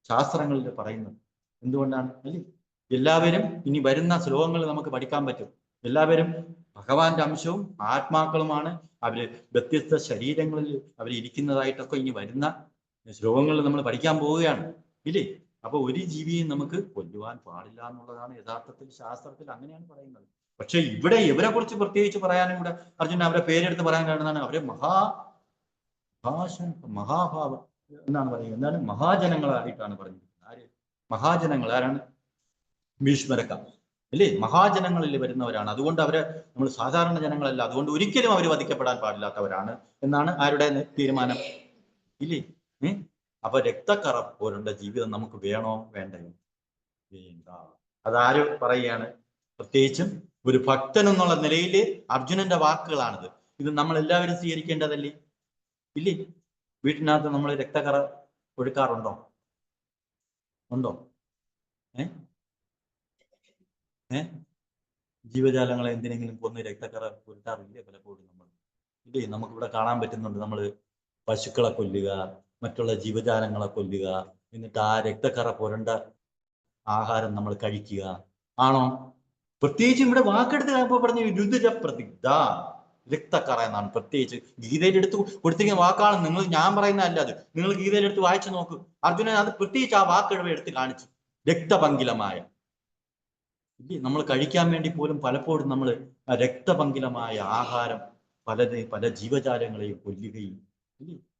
ശാസ്ത്രങ്ങളിൽ പറയുന്നത്. എന്തുകൊണ്ടാണ്? അല്ലേ? എല്ലാവരും ഇനി വരുന്ന ശ്ലോകങ്ങൾ നമുക്ക് പഠിക്കാൻ പറ്റും. എല്ലാവരും ഭഗവാന്റെ അംശവും ആത്മാക്കളുമാണ്. അവര് വ്യത്യസ്ത ശരീരങ്ങളിൽ അവർ ഇരിക്കുന്നതായിട്ടൊക്കെ ഇനി വരുന്ന ശ്ലോകങ്ങളിൽ നമ്മൾ പഠിക്കാൻ പോവുകയാണ്, ഇല്ലേ? അപ്പൊ ഒരു ജീവിയും നമുക്ക് കൊല്ലുവാൻ പാടില്ല എന്നുള്ളതാണ് യഥാർത്ഥത്തിൽ ശാസ്ത്രത്തിൽ അങ്ങനെയാണ് പറയുന്നത്. പക്ഷെ ഇവിടെ ഇവരെ കുറിച്ച് പ്രത്യേകിച്ച് പറയാനും കൂടെ അർജുനൻ അവരെ പേരെടുത്ത് പറയാൻ കാണുന്നതാണ്. അവരെ മഹാഭാവം എന്നാണ് പറയുന്നത്. എന്താണ്? മഹാജനങ്ങളായിട്ടാണ് പറഞ്ഞിരിക്കുന്നത്. ആര്? മഹാജനങ്ങൾ. ആരാണ്? ഭീഷ്മരക്ക, അല്ലേ? മഹാജനങ്ങളിൽ വരുന്നവരാണ്. അതുകൊണ്ട് അവര് നമ്മൾ സാധാരണ ജനങ്ങളല്ല, അതുകൊണ്ട് ഒരിക്കലും അവർ വധിക്കപ്പെടാൻ പാടില്ലാത്തവരാണ് എന്നാണ് ആരുടെ തീരുമാനം, ഇല്ലേ? അപ്പൊ രക്തക്കറ പോലുള്ള ജീവിതം നമുക്ക് വേണോ വേണ്ടയോ? വേണ്ട. അതാര് പറയുകയാണ്? പ്രത്യേകിച്ചും ഒരു ഭക്തൻ എന്നുള്ള നിലയിൽ അർജുനന്റെ വാക്കുകളാണിത്. ഇത് നമ്മൾ എല്ലാവരും സ്വീകരിക്കേണ്ടതല്ലേ, ഇല്ലേ? വീട്ടിനകത്ത് നമ്മൾ രക്തക്കറ ഒഴുക്കാറുണ്ടോ? ഉണ്ടോ? ജീവജാലങ്ങളെ എന്തിനെങ്കിലും കൊന്ന് രക്തക്കറ പുരട്ടാറില്ലേ പലപ്പോഴും നമ്മൾ, ഇല്ലേ? നമുക്കിവിടെ കാണാൻ പറ്റുന്നുണ്ട്. നമ്മൾ പശുക്കളെ കൊല്ലുക, മറ്റുള്ള ജീവജാലങ്ങളെ കൊല്ലുക, എന്നിട്ട് ആ രക്തക്കറ പുരണ്ട ആഹാരം നമ്മൾ കഴിക്കുക, ആണോ? പ്രത്യേകിച്ച് ഇവിടെ വാക്കെടുത്ത് പറഞ്ഞു രുദ്ര പ്രതിഗ്ധ, രക്തക്കറ എന്നാണ്. പ്രത്യേകിച്ച് ഗീതയിൽ എടുത്ത് കൊടുത്തിരിക്കുന്ന വാക്കാണ്. ഞാൻ പറയുന്ന അല്ല, അത് നിങ്ങൾ ഗീതയിൽ എടുത്ത് വായിച്ചു നോക്കൂ. അർജുനൻ അത് പ്രത്യേകിച്ച് ആ വാക്കുകൾ എടുത്ത് കാണിച്ചു. രക്തപങ്കിലമായ, നമ്മൾ കഴിക്കാൻ വേണ്ടി പോലും പലപ്പോഴും നമ്മൾ രക്തപങ്കിലമായ ആഹാരം പല ജീവജാലങ്ങളെയും കൊല്ലുകയും,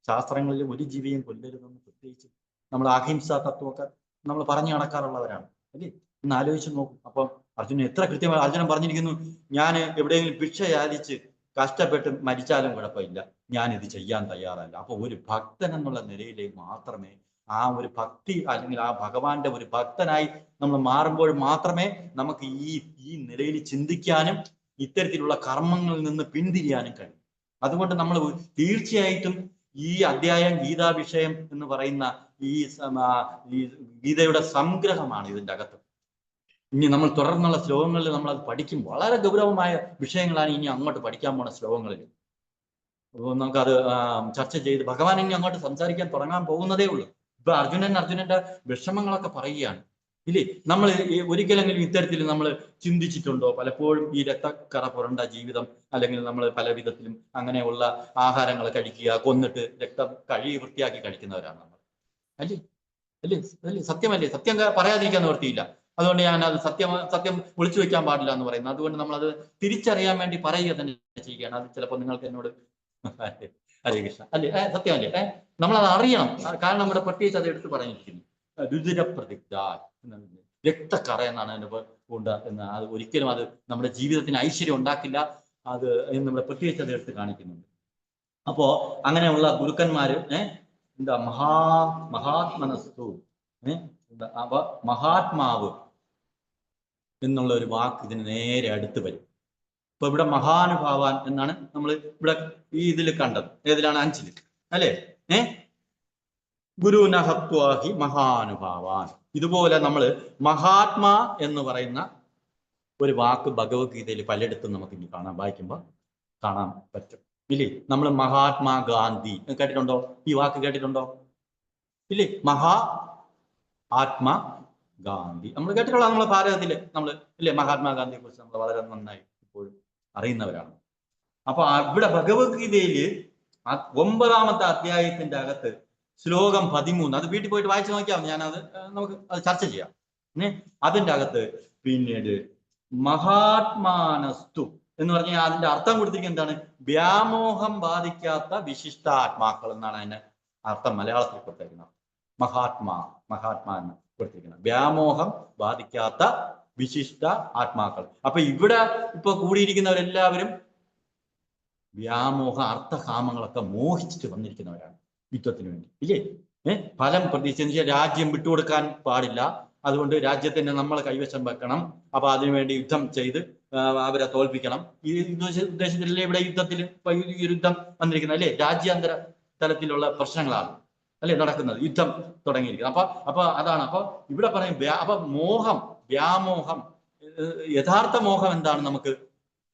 ശാസ്ത്രങ്ങളിൽ ഒരു ജീവിയെയും കൊല്ലരുതെന്ന് പ്രത്യേകിച്ച് നമ്മൾ അഹിംസാ തത്വമൊക്കെ നമ്മൾ പറഞ്ഞു നടക്കാറുള്ളവരാണ്, അല്ലേ? ഒന്ന് ആലോചിച്ച് നോക്കും. അപ്പം അർജുനൻ എത്ര കൃത്യമായി അർജുനൻ പറഞ്ഞിരിക്കുന്നു, ഞാൻ എവിടെയെങ്കിലും ഭിക്ഷ യാചിച്ച് കഷ്ടപ്പെട്ട് മരിച്ചാലും കുഴപ്പമില്ല, ഞാൻ ഇത് ചെയ്യാൻ തയ്യാറല്ല. അപ്പൊ ഒരു ഭക്തൻ എന്നുള്ള നിലയിലേക്ക് മാത്രമേ ആ ഒരു ഭക്തി, അല്ലെങ്കിൽ ആ ഭഗവാന്റെ ഒരു ഭക്തനായി നമ്മൾ മാറുമ്പോൾ മാത്രമേ നമുക്ക് ഈ നിലയിൽ ചിന്തിക്കാനും ഇത്തരത്തിലുള്ള കർമ്മങ്ങളിൽ നിന്ന് പിന്തിരിയാനും കഴിയും. അതുകൊണ്ട് നമ്മൾ തീർച്ചയായിട്ടും ഈ അധ്യായം ഗീതാ വിഷയം എന്ന് പറയുന്ന ഈ ഗീതയുടെ സംഗ്രഹമാണ് ഇതിൻ്റെ അകത്ത്. ഇനി നമ്മൾ തുടർന്നുള്ള ശ്ലോകങ്ങളിൽ നമ്മൾ അത് പഠിക്കും. വളരെ ഗൗരവമായ വിഷയങ്ങളാണ് ഇനി അങ്ങോട്ട് പഠിക്കാൻ പോണ ശ്ലോകങ്ങളിൽ. നമുക്കത് ചർച്ച ചെയ്ത് ഭഗവാൻ ഇനി അങ്ങോട്ട് സംസാരിക്കാൻ തുടങ്ങാൻ പോകുന്നതേ ഉള്ളൂ. ഇപ്പൊ അർജുനന്റെ വിഷമങ്ങളൊക്കെ പറയുകയാണ്, ഇല്ലേ? നമ്മൾ ഒരിക്കലെങ്കിലും ഇത്തരത്തിൽ നമ്മൾ ചിന്തിച്ചിട്ടുണ്ടോ? പലപ്പോഴും ഈ രക്തക്കറ പുരണ്ട ജീവിതം, അല്ലെങ്കിൽ നമ്മൾ പല വിധത്തിലും അങ്ങനെയുള്ള ആഹാരങ്ങൾ കഴിക്കുക, കൊന്നിട്ട് രക്തം കഴുകി വൃത്തിയാക്കി കഴിക്കുന്നവരാണ് നമ്മൾ, അല്ലേ? അല്ലേ? അല്ലേ? സത്യമല്ലേ? സത്യം പറയാതിരിക്കാൻ നിവൃത്തിയില്ല. അതുകൊണ്ട് ഞാൻ അത് സത്യം ഒളിച്ചു വെക്കാൻ പാടില്ല എന്ന് പറയുന്നത്. അതുകൊണ്ട് നമ്മളത് തിരിച്ചറിയാൻ വേണ്ടി പറയുക തന്നെ ചെയ്യുകയാണ്. അത് ചിലപ്പോൾ നിങ്ങൾക്ക് എന്നോട് ഹരേ കൃഷ്ണ, അല്ലേ? സത്യമല്ലേ? നമ്മളത് അറിയണം. കാരണം ഇവിടെ പ്രത്യേകിച്ച് അത് എടുത്ത് പറഞ്ഞിരിക്കുന്നു. രുദ്ര പ്രതിഗ്ധ, രക്തക്കറ എന്നാണ് അതിന് എന്ന്. അത് ഒരിക്കലും അത് നമ്മുടെ ജീവിതത്തിന് ഐശ്വര്യം ഉണ്ടാക്കില്ല. അത് നമ്മുടെ പ്രത്യേകിച്ച് അത് എടുത്ത് കാണിക്കുന്നുണ്ട്. അപ്പോ അങ്ങനെയുള്ള ഗുരുക്കന്മാര് എന്താ മഹാത്മനസ്തു, അപ്പൊ മഹാത്മാവ് എന്നുള്ള ഒരു വാക്ക് ഇതിന് നേരെ അടുത്ത് വരും. ഇപ്പൊ ഇവിടെ മഹാനുഭാവാൻ എന്നാണ് നമ്മൾ ഇവിടെ ഈ ഇതിൽ കണ്ടത്. ഏതിലാണ്? 5-ല്, അല്ലേ? ഗുരുനഹത്വാഹി മഹാനുഭാവാൻ. ഇതുപോലെ നമ്മൾ മഹാത്മാ എന്ന് പറയുന്ന ഒരു വാക്ക് ഭഗവത്ഗീതയിൽ പലയിടത്തും നമുക്ക് ഇനി വായിക്കുമ്പോൾ കാണാൻ പറ്റും, ഇല്ലേ? നമ്മൾ മഹാത്മാ ഗാന്ധി കേട്ടിട്ടുണ്ടോ? ഈ വാക്ക് കേട്ടിട്ടുണ്ടോ? ഇല്ലേ? ആത്മാ ഗാന്ധി നമ്മൾ കേട്ടിട്ടുള്ള, നമ്മളെ ഭാരതത്തില് നമ്മൾ, ഇല്ലേ, മഹാത്മാഗാന്ധിയെ കുറിച്ച് നമ്മൾ വളരെ നന്നായി ഇപ്പോഴും അറിയുന്നവരാണ്. അപ്പൊ ഇവിടെ ഭഗവത്ഗീതയില് 9-ാമത്തെ അധ്യായത്തിന്റെ അകത്ത് ശ്ലോകം 13, അത് വീട്ടിൽ പോയിട്ട് വായിച്ചു നോക്കിയാൽ ഞാനത് നമുക്ക് അത് ചർച്ച ചെയ്യാം. അതിൻ്റെ അകത്ത് പിന്നീട് മഹാത്മാനസ്തു എന്ന് പറഞ്ഞാൽ അതിന്റെ അർത്ഥം കൊടുത്തിരിക്കുന്നത് എന്താണ്? വ്യാമോഹം ബാധിക്കാത്ത വിശിഷ്ട ആത്മാക്കൾ എന്നാണ് അതിന്റെ അർത്ഥം മലയാളത്തിൽ കൊടുത്തിരിക്കുന്നത്. മഹാത്മാ എന്ന് കൊടുത്തിരിക്കുന്നത് വ്യാമോഹം ബാധിക്കാത്ത വിശിഷ്ട ആത്മാക്കൾ. അപ്പൊ ഇവിടെ ഇപ്പൊ കൂടിയിരിക്കുന്നവരെല്ലാവരും വ്യാമോഹ അർത്ഥകാമങ്ങളൊക്കെ മോഹിച്ചിട്ട് വന്നിരിക്കുന്നവരാണ് യുദ്ധത്തിന് വേണ്ടി, ഇല്ലേ? ഫലം പ്രതീക്ഷിച്ച് രാജ്യം വിട്ടുകൊടുക്കാൻ പാടില്ല, അതുകൊണ്ട് രാജ്യത്തിന്റെ നമ്മൾ കൈവശം വെക്കണം, അപ്പൊ അതിനുവേണ്ടി യുദ്ധം ചെയ്ത് അവരെ തോൽപ്പിക്കണം. ഈ ഉദ്ദേശത്തിലല്ലേ ഇവിടെ യുദ്ധത്തിൽ യുദ്ധം വന്നിരിക്കുന്നത്, അല്ലേ? രാജ്യാന്തര തലത്തിലുള്ള പ്രശ്നങ്ങളാണ് അല്ലെ നടക്കുന്നത്, യുദ്ധം തുടങ്ങിയിരിക്കുന്നത്. അപ്പൊ അതാണ്. അപ്പൊ ഇവിടെ പറയും അപ്പൊ വ്യാമോഹം, യഥാർത്ഥ മോഹം എന്താണ്? നമുക്ക്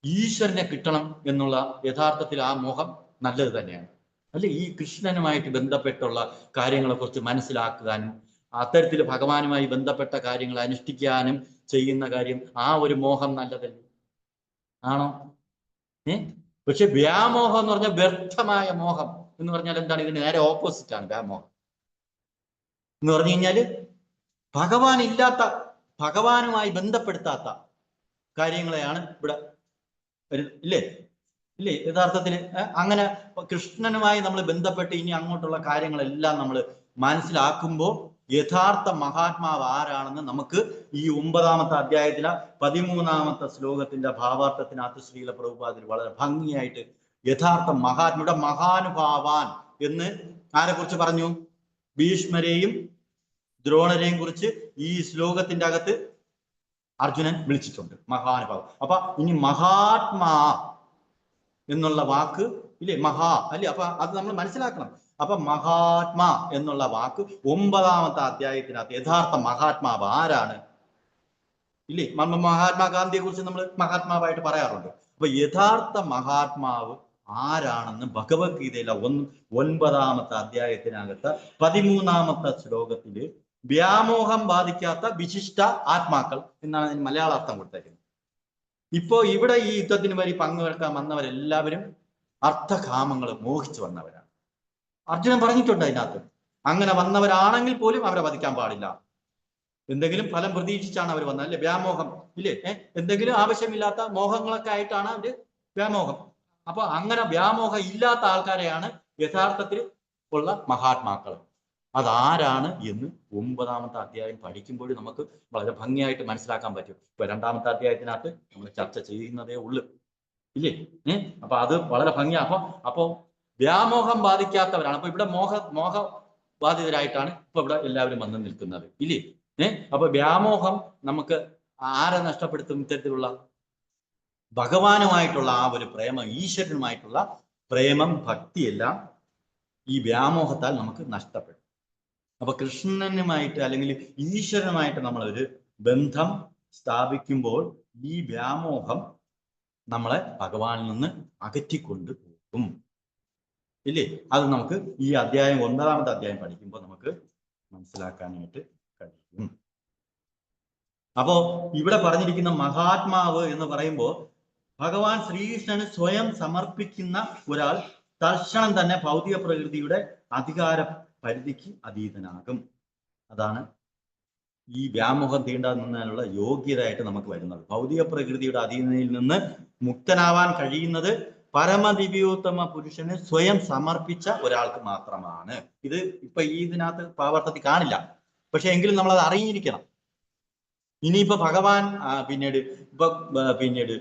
ഈശ്വരനെ കിട്ടണം എന്നുള്ള യഥാർത്ഥത്തിൽ ആ മോഹം നല്ലത് തന്നെയാണ്, അല്ലെ? ഈ കൃഷ്ണനുമായിട്ട് ബന്ധപ്പെട്ടുള്ള കാര്യങ്ങളെ കുറിച്ച് മനസ്സിലാക്കാനും അത്തരത്തിൽ ഭഗവാനുമായി ബന്ധപ്പെട്ട കാര്യങ്ങൾ അനുഷ്ഠിക്കാനും ചെയ്യുന്ന കാര്യം, ആ ഒരു മോഹം നല്ലതല്ലേ? ആണോ? പക്ഷെ വ്യാമോഹം എന്ന് പറഞ്ഞാൽ വ്യർത്ഥമായ മോഹം എന്ന് പറഞ്ഞാൽ എന്താണ്? ഇതിന് നേരെ ഓപ്പോസിറ്റ് ആണ് വ്യാമോഹം എന്ന് പറഞ്ഞു കഴിഞ്ഞാല് ഭഗവാൻ ഇല്ലാത്ത, ഭഗവാനുമായി ബന്ധപ്പെടുത്താത്ത കാര്യങ്ങളെയാണ് ഇവിടെ, ഇല്ലേ? യഥാർത്ഥത്തിൽ അങ്ങനെ കൃഷ്ണനുമായി നമ്മൾ ബന്ധപ്പെട്ട് ഇനി അങ്ങോട്ടുള്ള കാര്യങ്ങളെല്ലാം നമ്മൾ മനസ്സിലാക്കുമ്പോൾ യഥാർത്ഥ മഹാത്മാവ് ആരാണെന്ന് നമുക്ക് ഈ 9-ാമത്തെ അധ്യായത്തിലെ 13-ാമത്തെ ശ്ലോകത്തിന്റെ ഭാവാർത്ഥത്തിനകത്ത് ശ്രീല പ്രഭുപാദിൽ വളരെ ഭംഗിയായിട്ട് യഥാർത്ഥ മഹാത്മയുടെ മഹാനുഭാവാൻ എന്ന് ആരെ കുറിച്ച് പറഞ്ഞു? ഭീഷ്മരെയും ദ്രോണരെയും കുറിച്ച് ഈ ശ്ലോകത്തിന്റെ അകത്ത് അർജുനൻ വിളിച്ചിട്ടുണ്ട്, മഹാനുഭാവം. അപ്പൊ ഇനി മഹാത്മാ എന്നുള്ള വാക്ക്, ഇല്ലേ? അല്ലേ? അപ്പൊ അത് നമ്മൾ മനസ്സിലാക്കണം. അപ്പൊ മഹാത്മാ എന്നുള്ള വാക്ക് 9-ാമത്തെ അധ്യായത്തിനകത്ത് യഥാർത്ഥ മഹാത്മാവ് ആരാണ്, ഇല്ലേ? മഹാത്മാഗാന്ധിയെ കുറിച്ച് നമ്മൾ മഹാത്മാവായിട്ട് പറയാറുണ്ട്. അപ്പൊ യഥാർത്ഥ മഹാത്മാവ് ആരാണെന്ന് ഭഗവത്ഗീതയിലെ 9-ാമത്തെ അധ്യായത്തിനകത്ത് 13-ാമത്തെ ശ്ലോകത്തില് വ്യാമോഹം ബാധിക്കാത്ത വിശിഷ്ട ആത്മാക്കൾ എന്നാണ് അതിന് മലയാള അർത്ഥം കൊടുത്തേക്കുന്നത്. ഇപ്പോ ഇവിടെ ഈ യുദ്ധത്തിന് വഴി പങ്കുവെക്കാൻ വന്നവരെല്ലാവരും അർത്ഥകാമങ്ങൾ മോഹിച്ചു വന്നവരാണ്. അർജുനൻ പറഞ്ഞിട്ടുണ്ട് അതിനകത്ത്, അങ്ങനെ വന്നവരാണെങ്കിൽ പോലും അവരെ വധിക്കാൻ പാടില്ല. എന്തെങ്കിലും ഫലം പ്രതീക്ഷിച്ചാണ് അവർ വന്നത്, അല്ലെ? വ്യാമോഹം, ഇല്ലേ? എന്തെങ്കിലും ആവശ്യമില്ലാത്ത മോഹങ്ങളൊക്കെ ആയിട്ടാണ് അവര് വ്യാമോഹം. അപ്പൊ അങ്ങനെ വ്യാമോഹം ഇല്ലാത്ത ആൾക്കാരെയാണ് യഥാർത്ഥത്തിൽ ഉള്ള മഹാത്മാക്കൾ. അതാരാണ് എന്ന് 9-ാമത്തെ അധ്യായം പഠിക്കുമ്പോൾ നമുക്ക് വളരെ ഭംഗിയായിട്ട് മനസ്സിലാക്കാൻ പറ്റും. ഇപ്പൊ 2-ാമത്തെ അധ്യായത്തിനകത്ത് നമ്മൾ ചർച്ച ചെയ്യുന്നതേ ഉള്ളൂ, ഇല്ലേ? അപ്പൊ അത് വളരെ ഭംഗിയാ. അപ്പൊ വ്യാമോഹം ബാധിക്കാത്തവരാണ്. അപ്പൊ ഇവിടെ മോഹബാധിതരായിട്ടാണ് ഇപ്പൊ ഇവിടെ എല്ലാവരും വന്ന് നിൽക്കുന്നത്, ഇല്ലേ? അപ്പൊ വ്യാമോഹം നമുക്ക് ആരെ നഷ്ടപ്പെടുത്തും? ഇത്തരത്തിലുള്ള ഭഗവാനുമായിട്ടുള്ള ആ ഒരു പ്രേമം, ഈശ്വരനുമായിട്ടുള്ള പ്രേമം, ഭക്തിയെല്ലാം ഈ വ്യാമോഹത്താൽ നമുക്ക് നഷ്ടപ്പെടും. അപ്പൊ കൃഷ്ണനുമായിട്ട് അല്ലെങ്കിൽ ഈശ്വരനുമായിട്ട് നമ്മളൊരു ബന്ധം സ്ഥാപിക്കുമ്പോൾ ഈ വ്യാമോഹം നമ്മളെ ഭഗവാനിൽ നിന്ന് അകറ്റിക്കൊണ്ടു പോകും, ഇല്ലേ? അത് നമുക്ക് ഈ അധ്യായം 9-ാമത്തെ അധ്യായം പഠിക്കുമ്പോൾ നമുക്ക് മനസ്സിലാക്കാനായിട്ട് കഴിയും. അപ്പോ ഇവിടെ പറഞ്ഞിരിക്കുന്ന മഹാത്മാവ് എന്ന് പറയുമ്പോൾ ഭഗവാൻ ശ്രീകൃഷ്ണന് സ്വയം സമർപ്പിക്കുന്ന ഒരാൾ തൽക്ഷണം തന്നെ ഭൗതിക പ്രകൃതിയുടെ അധികാര പരിധിക്ക് അതീതനാകും. അതാണ് ഈ വ്യാമോഹം തീണ്ടാതെ നിന്നതിനുള്ള യോഗ്യതയായിട്ട് നമുക്ക് വരുന്നത്. ഭൗതിക പ്രകൃതിയുടെ അധീനതയിൽ നിന്ന് മുക്തനാവാൻ കഴിയുന്നത് പരമദിവ്യോത്തമ പുരുഷന് സ്വയം സമർപ്പിച്ച ഒരാൾക്ക് മാത്രമാണ്. ഇത് ഇപ്പൊ ഈ ഇതിനകത്ത് പാവാർത്ഥത്തിൽ കാണില്ല, പക്ഷെ എങ്കിലും നമ്മൾ അത് അറിഞ്ഞിരിക്കണം. ഇനിയിപ്പോ ഭഗവാൻ പിന്നീട്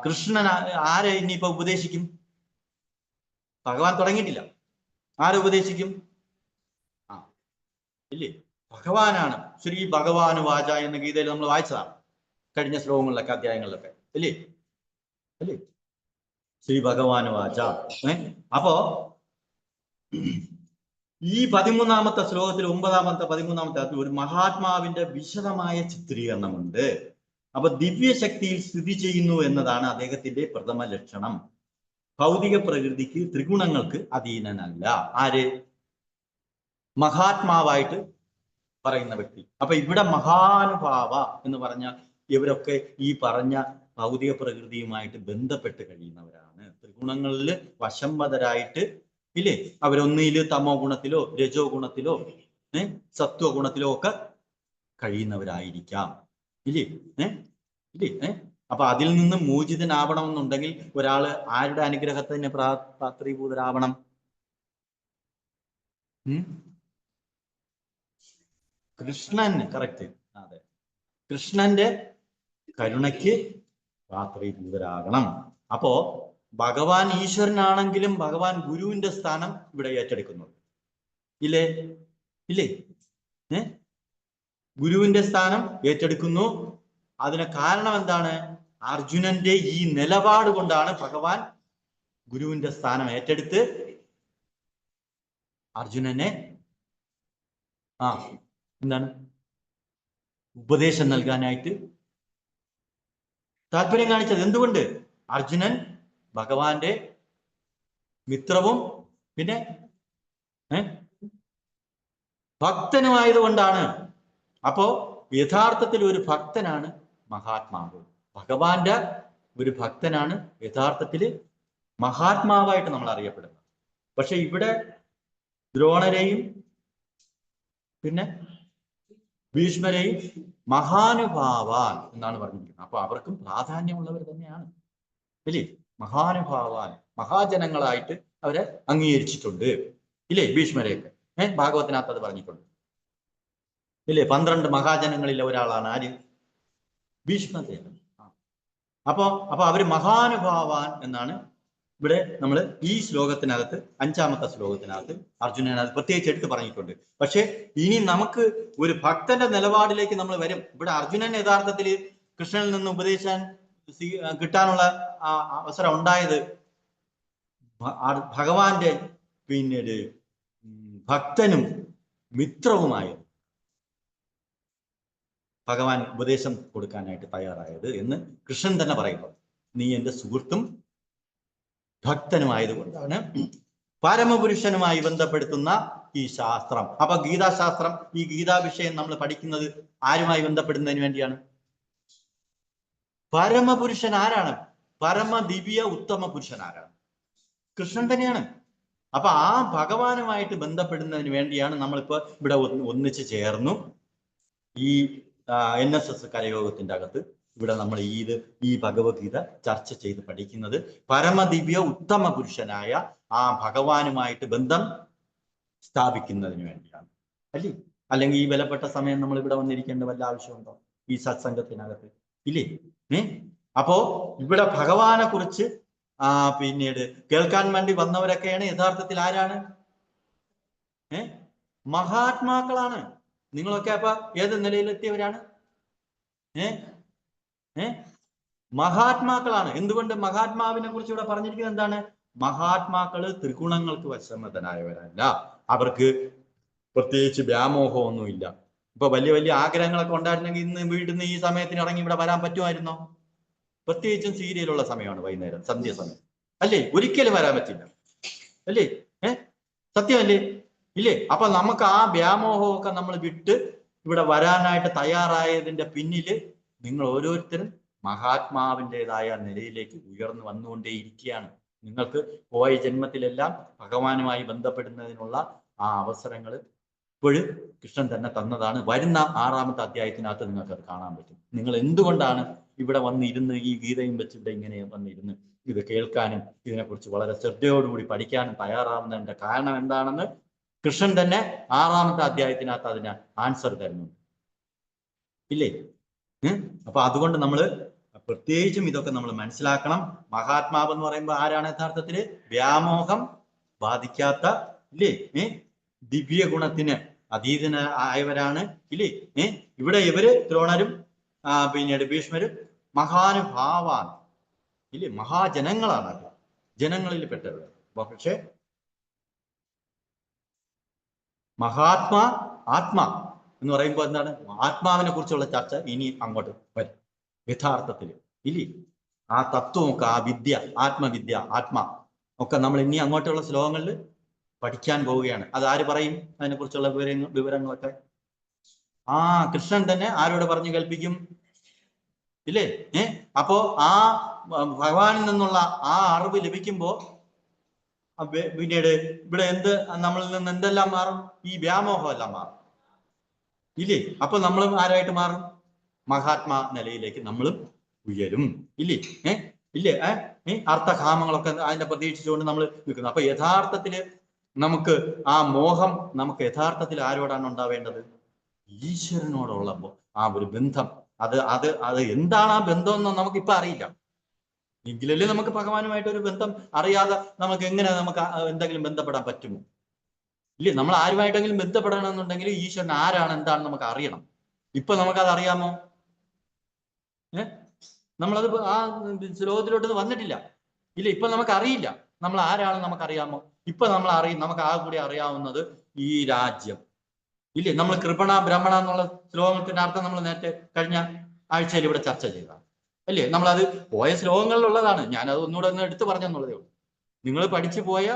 കൃഷ്ണൻ ആരെ ഇനിയിപ്പോ ഉപദേശിക്കും? ഭഗവാൻ തുടങ്ങിയിട്ടില്ല, ആരെ ഉപദേശിക്കും? ഇല്ലേ? ഭഗവാനാണ്. ശ്രീ ഭഗവാന് വാച എന്ന ഗീതയിൽ നമ്മൾ വായിച്ചതാണ് കഴിഞ്ഞ ശ്ലോകങ്ങളിലൊക്കെ, അധ്യായങ്ങളിലൊക്കെ, അല്ലേ? ശ്രീ ഭഗവാന് വാച. അപ്പോ ഈ 13-ാമത്തെ ശ്ലോകത്തിൽ 9-ാമത്തെ 13-ാമത്തെ ഒരു മഹാത്മാവിന്റെ വിശദമായ ചിത്രീകരണമുണ്ട്. അപ്പൊ ദിവ്യശക്തിയിൽ സ്ഥിതി ചെയ്യുന്നു എന്നതാണ് അദ്ദേഹത്തിന്റെ പ്രഥമ ലക്ഷണം. ഭൗതിക പ്രകൃതിക്ക്, ത്രിഗുണങ്ങൾക്ക് അധീനനല്ല. ആര്? മഹാത്മാവായിട്ട് പറയുന്ന വ്യക്തി. അപ്പൊ ഇവിടെ മഹാനുഭാവ എന്ന് പറഞ്ഞാൽ ഇവരൊക്കെ ഈ പറഞ്ഞ ഭൗതിക പ്രകൃതിയുമായിട്ട് ബന്ധപ്പെട്ട് കഴിയുന്നവരാണ്. ത്രിഗുണങ്ങളിൽ വശംവദരായിട്ട് ഇല്ലേ? അവരൊന്നില് തമോ ഗുണത്തിലോ രജോ ഗുണത്തിലോ സത്വ ഗുണത്തിലോ ഒക്കെ കഴിയുന്നവരായിരിക്കാം. ഇല്ലേ? ഇല്ലേ? അപ്പൊ അതിൽ നിന്ന് മോചിതനാവണമെന്നുണ്ടെങ്കിൽ ഒരാള് ആരുടെ അനുഗ്രഹത്തിന് പാത്രീഭൂതരാവണം? കൃഷ്ണൻ. കറക്റ്റ്. അതെ, കൃഷ്ണന്റെ കരുണയ്ക്ക് പാത്രീഭൂതരാകണം. അപ്പോ ഭഗവാൻ ഈശ്വരനാണെങ്കിലും ഭഗവാൻ ഗുരുവിന്റെ സ്ഥാനം ഇവിടെ ഏറ്റെടുക്കുന്നു. ഇല്ലേ? ഇല്ലേ? ഗുരുവിന്റെ സ്ഥാനം ഏറ്റെടുക്കുന്നു. അതിന് കാരണം എന്താണ്? അർജുനന്റെ ഈ നിലപാട് കൊണ്ടാണ് ഭഗവാൻ ഗുരുവിന്റെ സ്ഥാനം ഏറ്റെടുത്ത് അർജുനനെ എന്താണ് ഉപദേശം നൽകാനായിട്ട് താല്പര്യം കാണിച്ചത്. എന്തുകൊണ്ട്? അർജുനൻ ഭഗവാന്റെ മിത്രവും പിന്നെ ഭക്തനുമായതുകൊണ്ടാണ്. അപ്പോ യഥാർത്ഥത്തിൽ ഒരു ഭക്തനാണ് മഹാത്മാവ്. ഭഗവാന്റെ ഒരു ഭക്തനാണ് യഥാർത്ഥത്തിൽ മഹാത്മാവായിട്ട് നമ്മൾ അറിയപ്പെടുന്നത്. പക്ഷെ ഇവിടെ ദ്രോണരെയും പിന്നെ ഭീഷ്മരെയും മഹാനുഭാവാൻ എന്നാണ് പറഞ്ഞിരിക്കുന്നത്. അപ്പൊ അവർക്കും പ്രാധാന്യമുള്ളവർ തന്നെയാണ്. ഇല്ലേ? മഹാനുഭാവാൻ, മഹാജനങ്ങളായിട്ട് അവരെ അംഗീകരിച്ചിട്ടുണ്ട്. ഇല്ലേ? ഭീഷ്മരെയൊക്കെ ഭാഗവത്തിനകത്ത് അത് പറഞ്ഞിട്ടുണ്ട്. ഇല്ലേ? 12 മഹാജനങ്ങളിൽ ഒരാളാണ് ആര്? ഭീഷ്മദേവൻ. അപ്പൊ അവര് മഹാനുഭാവാൻ എന്നാണ് ഇവിടെ നമ്മൾ ഈ ശ്ലോകത്തിനകത്ത് 5-ാമത്തെ ശ്ലോകത്തിനകത്ത് അർജുനൻ അത് പ്രത്യേകിച്ച് എടുത്ത് പറഞ്ഞിട്ടുണ്ട്. പക്ഷെ ഇനി നമുക്ക് ഒരു ഭക്തന്റെ നിലപാടിലേക്ക് നമ്മൾ വരും. ഇവിടെ അർജുനൻ യഥാർത്ഥത്തിൽ കൃഷ്ണനിൽ നിന്ന് ഉപദേശിക്കാൻ കിട്ടാനുള്ള അവസരം ഉണ്ടായത് ഭഗവാന്റെ പിന്നീട് ഭക്തനും മിത്രവുമായ ഭഗവാൻ ഉപദേശം കൊടുക്കാനായിട്ട് തയ്യാറായത് എന്ന് കൃഷ്ണൻ തന്നെ പറയുന്നു. നീ എൻ്റെ സുഹൃത്തും ഭക്തനുമായതുകൊണ്ടാണ് പരമപുരുഷനുമായി ബന്ധപ്പെടുത്തുന്ന ഈ ശാസ്ത്രം. അപ്പൊ ഗീതാശാസ്ത്രം, ഈ ഗീതാ വിഷയം നമ്മൾ പഠിക്കുന്നത് ആരുമായി ബന്ധപ്പെടുന്നതിന് വേണ്ടിയാണ്? പരമപുരുഷൻ ആരാണ്? പരമദിവ്യ ഉത്തമ പുരുഷൻ ആരാണ്? കൃഷ്ണൻ തന്നെയാണ്. അപ്പൊ ആ ഭഗവാനുമായിട്ട് ബന്ധപ്പെടുന്നതിന് വേണ്ടിയാണ് നമ്മളിപ്പോ ഇവിടെ ഒന്നിച്ച് ചേർന്നു ഈ NSS കരയോഗത്തിന്റെ അകത്ത് ഇവിടെ നമ്മൾ ഈ ഭഗവത്ഗീത ചർച്ച ചെയ്ത് പഠിക്കുന്നത് പരമദിവ്യ ഉത്തമ പുരുഷനായ ആ ഭഗവാനുമായിട്ട് ബന്ധം സ്ഥാപിക്കുന്നതിന് വേണ്ടിയാണ്. അല്ലേ? അല്ലെങ്കിൽ ഈ വിലപ്പെട്ട സമയം നമ്മൾ ഇവിടെ വന്നിരിക്കേണ്ട വല്ല ആവശ്യമുണ്ടോ ഈ സത്സംഗത്തിനകത്ത്? ഇല്ലേ? അപ്പോ ഇവിടെ ഭഗവാനെ കുറിച്ച് പിന്നീട് കേൾക്കാൻ വേണ്ടി വന്നവരൊക്കെയാണ് യഥാർത്ഥത്തിൽ ആരാണ്? മഹാത്മാക്കളാണ്. നിങ്ങളൊക്കെ അപ്പൊ ഏത് നിലയിലെത്തിയവരാണ്? മഹാത്മാക്കളാണ്. എന്തുകൊണ്ട് മഹാത്മാവിനെ കുറിച്ച് ഇവിടെ പറഞ്ഞിരിക്കുന്നത് എന്താണ്? മഹാത്മാക്കള് ത്രിഗുണങ്ങൾക്ക് വശമതനായവരല്ല. അവർക്ക് പ്രത്യേകിച്ച് വ്യാമോഹമൊന്നുമില്ല. ഇപ്പൊ വലിയ വലിയ ആഗ്രഹങ്ങളൊക്കെ ഉണ്ടായിരുന്നെങ്കിൽ ഇന്ന് വീട്ടിൽ നിന്ന് ഈ സമയത്തിന് ഇറങ്ങി ഇവിടെ വരാൻ പറ്റുമായിരുന്നോ? പ്രത്യേകിച്ചും സീരിയലുള്ള സമയമാണ്, വൈകുന്നേരം സന്ധ്യ സമയം. അല്ലേ? ഒരിക്കലും വരാൻ പറ്റില്ല. അല്ലേ? സത്യമല്ലേ? ഇല്ലേ? അപ്പൊ നമുക്ക് ആ വ്യാമോഹമൊക്കെ നമ്മൾ വിട്ട് ഇവിടെ വരാനായിട്ട് തയ്യാറായതിന്റെ പിന്നില് നിങ്ങൾ ഓരോരുത്തരും മഹാത്മാവിൻ്റെതായ നിലയിലേക്ക് ഉയർന്നു വന്നുകൊണ്ടേയിരിക്കുകയാണ്. നിങ്ങൾക്ക് പോയ ജന്മത്തിലെല്ലാം ഭഗവാനുമായി ബന്ധപ്പെടുന്നതിനുള്ള ആ അവസരങ്ങൾ ഇപ്പോഴും കൃഷ്ണൻ തന്നെ തന്നതാണ്. വരുന്ന 6-ാമത്തെ അധ്യായത്തിനകത്ത് നിങ്ങൾക്ക് അത് കാണാൻ പറ്റും. നിങ്ങൾ എന്തുകൊണ്ടാണ് ഇവിടെ വന്നിരുന്ന് ഈ ഗീതയും വെച്ച് ഇവിടെ ഇങ്ങനെ വന്നിരുന്ന് ഇത് കേൾക്കാനും ഇതിനെക്കുറിച്ച് വളരെ ശ്രദ്ധയോടുകൂടി പഠിക്കാനും തയ്യാറാവുന്നതിന്റെ കാരണം എന്താണെന്ന് കൃഷ്ണൻ തന്നെ 6-ാമത്തെ അധ്യായത്തിനകത്ത് അതിന് ആൻസർ തരുന്നുണ്ട്. ഇല്ലേ? അപ്പൊ അതുകൊണ്ട് നമ്മൾ പ്രത്യേകിച്ചും ഇതൊക്കെ നമ്മൾ മനസ്സിലാക്കണം. മഹാത്മാവ് എന്ന് പറയുമ്പോൾ ആരാണ് യഥാർത്ഥത്തില്? വ്യാമോഹം ബാധിക്കാത്ത, ഇല്ലേ, ദിവ്യ ഗുണത്തിന് അതീതനായവരാണ്. ഇല്ലേ? ഇവിടെ ഇവര് ദ്രോണരും പിന്നീട് ഭീഷ്മരും മഹാനുഭാവാൻ, ഇല്ലേ, മഹാജനങ്ങളാണ്, ജനങ്ങളിൽ പെട്ടവർ. പക്ഷെ ആത്മാ എന്ന് പറയുമ്പോൾ എന്താണ്? ആത്മാവിനെ കുറിച്ചുള്ള ചർച്ച ഇനി അങ്ങോട്ട് വരും യഥാർത്ഥത്തിൽ. ഇല്ലേ? ആ തത്വമൊക്കെ, ആ വിദ്യ, ആത്മവിദ്യ, ആത്മാ ഒക്കെ നമ്മൾ ഇനി അങ്ങോട്ടുള്ള ശ്ലോകങ്ങളിൽ പഠിക്കാൻ പോവുകയാണ്. അത് ആര് പറയും? അതിനെക്കുറിച്ചുള്ള വിവരങ്ങളൊക്കെ കൃഷ്ണൻ തന്നെ ആരോട് പറഞ്ഞു കേൾപ്പിക്കും? ഇല്ലേ? അപ്പോ ആ ഭഗവാനിൽ നിന്നുള്ള ആ അറിവ് ലഭിക്കുമ്പോൾ പിന്നീട് ഇവിടെ നമ്മളിൽ നിന്ന് എന്തെല്ലാം മാറും? ഈ വ്യാമോഹം എല്ലാം മാറും ഇല്ലേ? അപ്പൊ നമ്മളും ആരായിട്ട് മാറും? മഹാത്മാ നിലയിലേക്ക് നമ്മളും ഉയരും ഇല്ലേ? ഇല്ലേ? അർത്ഥകാമങ്ങളൊക്കെ അതിനെ പ്രതീക്ഷിച്ചുകൊണ്ട് നമ്മൾ നിൽക്കുന്നു. അപ്പൊ യഥാർത്ഥത്തില് നമുക്ക് ആ മോഹം നമുക്ക് യഥാർത്ഥത്തിൽ ആരോടാണ് ഉണ്ടാവേണ്ടത്? ഈശ്വരനോടുള്ള ആ ഒരു ബന്ധം. അത് എന്താണ് ആ ബന്ധം എന്ന് നമുക്കിപ്പൊ അറിയില്ല. എങ്കിലല്ലേ നമുക്ക് ഭഗവാനുമായിട്ട് ഒരു ബന്ധം അറിയാതെ നമുക്ക് എങ്ങനെ നമുക്ക് എന്തെങ്കിലും ബന്ധപ്പെടാൻ പറ്റുമോ? ഇല്ലേ? നമ്മൾ ആരുമായിട്ടെങ്കിലും ബന്ധപ്പെടണമെന്നുണ്ടെങ്കിൽ ഈശ്വരൻ ആരാണ് എന്താണെന്ന് നമുക്ക് അറിയണം. ഇപ്പൊ നമുക്കത് അറിയാമോ? നമ്മളത് ആ ലോകത്തിലോട്ട് വന്നിട്ടില്ല ഇല്ല. ഇപ്പൊ നമുക്ക് അറിയില്ല നമ്മൾ ആരാണെന്ന് നമുക്കറിയാമോ? ഇപ്പൊ നമുക്ക് ആ കൂടി അറിയാവുന്നത് ഈ രാജ്യം ഇല്ലേ? നമ്മൾ കൃപണ ബ്രഹ്മണ എന്നുള്ള ശ്ലോകത്തിന്റെ അർത്ഥം നമ്മൾ നേരത്തെ കഴിഞ്ഞ ആഴ്ചയിൽ ഇവിടെ ചർച്ച ചെയ്തതാണ് അല്ലേ? നമ്മളത് പോയ ശ്ലോകങ്ങളിലുള്ളതാണ്. ഞാനത് ഒന്നുകൂടെ ഒന്ന് എടുത്തു പറഞ്ഞെന്നുള്ളതേ ഉള്ളൂ. നിങ്ങൾ പഠിച്ചു പോയ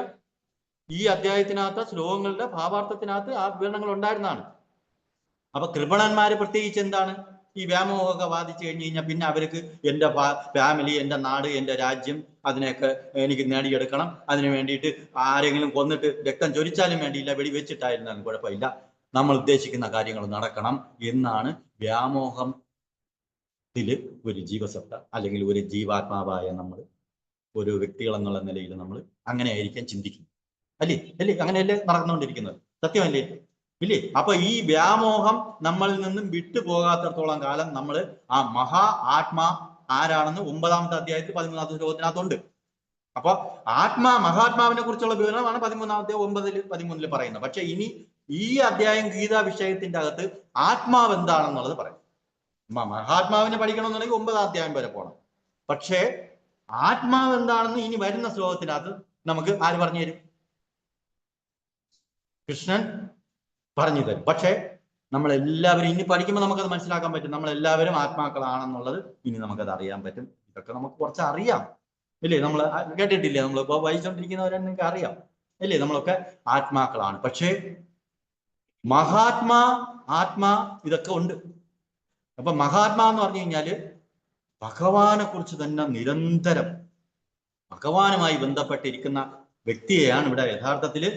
ഈ അധ്യായത്തിനകത്ത് ശ്ലോകങ്ങളുടെ ഭാവാർത്ഥത്തിനകത്ത് ആ വിവരണങ്ങൾ ഉണ്ടായിരുന്നതാണ്. അപ്പൊ കൃപണന്മാര് പ്രത്യേകിച്ച് എന്താണ്? ഈ വ്യാമോഹമൊക്കെ ബാധിച്ചു കഴിഞ്ഞു കഴിഞ്ഞാൽ പിന്നെ അവർക്ക് എൻ്റെ ഫാമിലി, എൻ്റെ നാട്, എൻ്റെ രാജ്യം അതിനെയൊക്കെ എനിക്ക് നേടിയെടുക്കണം. അതിനു വേണ്ടിയിട്ട് ആരെങ്കിലും കൊന്നിട്ട് രക്തം ചൊരിച്ചാലും വേണ്ടിയില്ല, വെടിവെച്ചിട്ടായിരുന്നാലും കുഴപ്പമില്ല, നമ്മൾ ഉദ്ദേശിക്കുന്ന കാര്യങ്ങൾ നടക്കണം എന്നാണ് വ്യാമോഹത്തില് ഒരു ജീവസത്ത അല്ലെങ്കിൽ ഒരു ജീവാത്മാവായ നമ്മൾ ഒരു വ്യക്തികൾ എന്നുള്ള നിലയിൽ നമ്മൾ അങ്ങനെ ആയിരിക്കാൻ ചിന്തിക്കുന്നു അല്ലേ? അങ്ങനെയല്ലേ നടന്നുകൊണ്ടിരിക്കുന്നത്? സത്യമല്ലേ? ഇല്ലേ? അപ്പൊ ഈ വ്യാമോഹം നമ്മളിൽ നിന്നും വിട്ടുപോകാത്തടത്തോളം കാലം നമ്മൾ ആ ആത്മാ ആരാണെന്ന് 9-ാമത്തെ അധ്യായത്തിൽ 13-ാമത്തെ ശ്ലോകത്തിനകത്തുണ്ട്. അപ്പൊ മഹാത്മാവിനെ കുറിച്ചുള്ള വിവരണമാണ് 13-ാമത്തെ 9-13 പറയുന്നത്. പക്ഷെ ഇനി ഈ അധ്യായം ഗീതാ വിഷയത്തിന്റെ അകത്ത് ആത്മാവ് എന്താണെന്നുള്ളത് പറയും. മഹാത്മാവിനെ പഠിക്കണമെന്നുണ്ടെങ്കിൽ 9-ാം അധ്യായം വരെ പോകണം. പക്ഷേ ആത്മാവ് എന്താണെന്ന് ഇനി വരുന്ന ശ്ലോകത്തിനകത്ത് നമുക്ക് ആര് പറഞ്ഞു തരും? കൃഷ്ണൻ പറഞ്ഞു തരും. പക്ഷെ നമ്മളെല്ലാവരും ഇനി പഠിക്കുമ്പോൾ നമുക്കത് മനസ്സിലാക്കാൻ പറ്റും. നമ്മളെല്ലാവരും ആത്മാക്കളാണെന്നുള്ളത് ഇനി നമുക്കത് അറിയാൻ പറ്റും. ഇതൊക്കെ നമുക്ക് കുറച്ച് അറിയാം ഇല്ലേ? നമ്മൾ കേട്ടിട്ടില്ലേ? നമ്മളിപ്പോ വായിച്ചുകൊണ്ടിരിക്കുന്നവരെ നിങ്ങൾക്ക് അറിയാം അല്ലേ? നമ്മളൊക്കെ ആത്മാക്കളാണ്. പക്ഷേ ആത്മാ ഇതൊക്കെ ഉണ്ട്. അപ്പൊ മഹാത്മാ എന്ന് പറഞ്ഞു കഴിഞ്ഞാല് ഭഗവാനെ കുറിച്ച് തന്നെ നിരന്തരം ഭഗവാനുമായി ബന്ധപ്പെട്ടിരിക്കുന്ന വ്യക്തിയെയാണ് ഇവിടെ യഥാർത്ഥത്തില്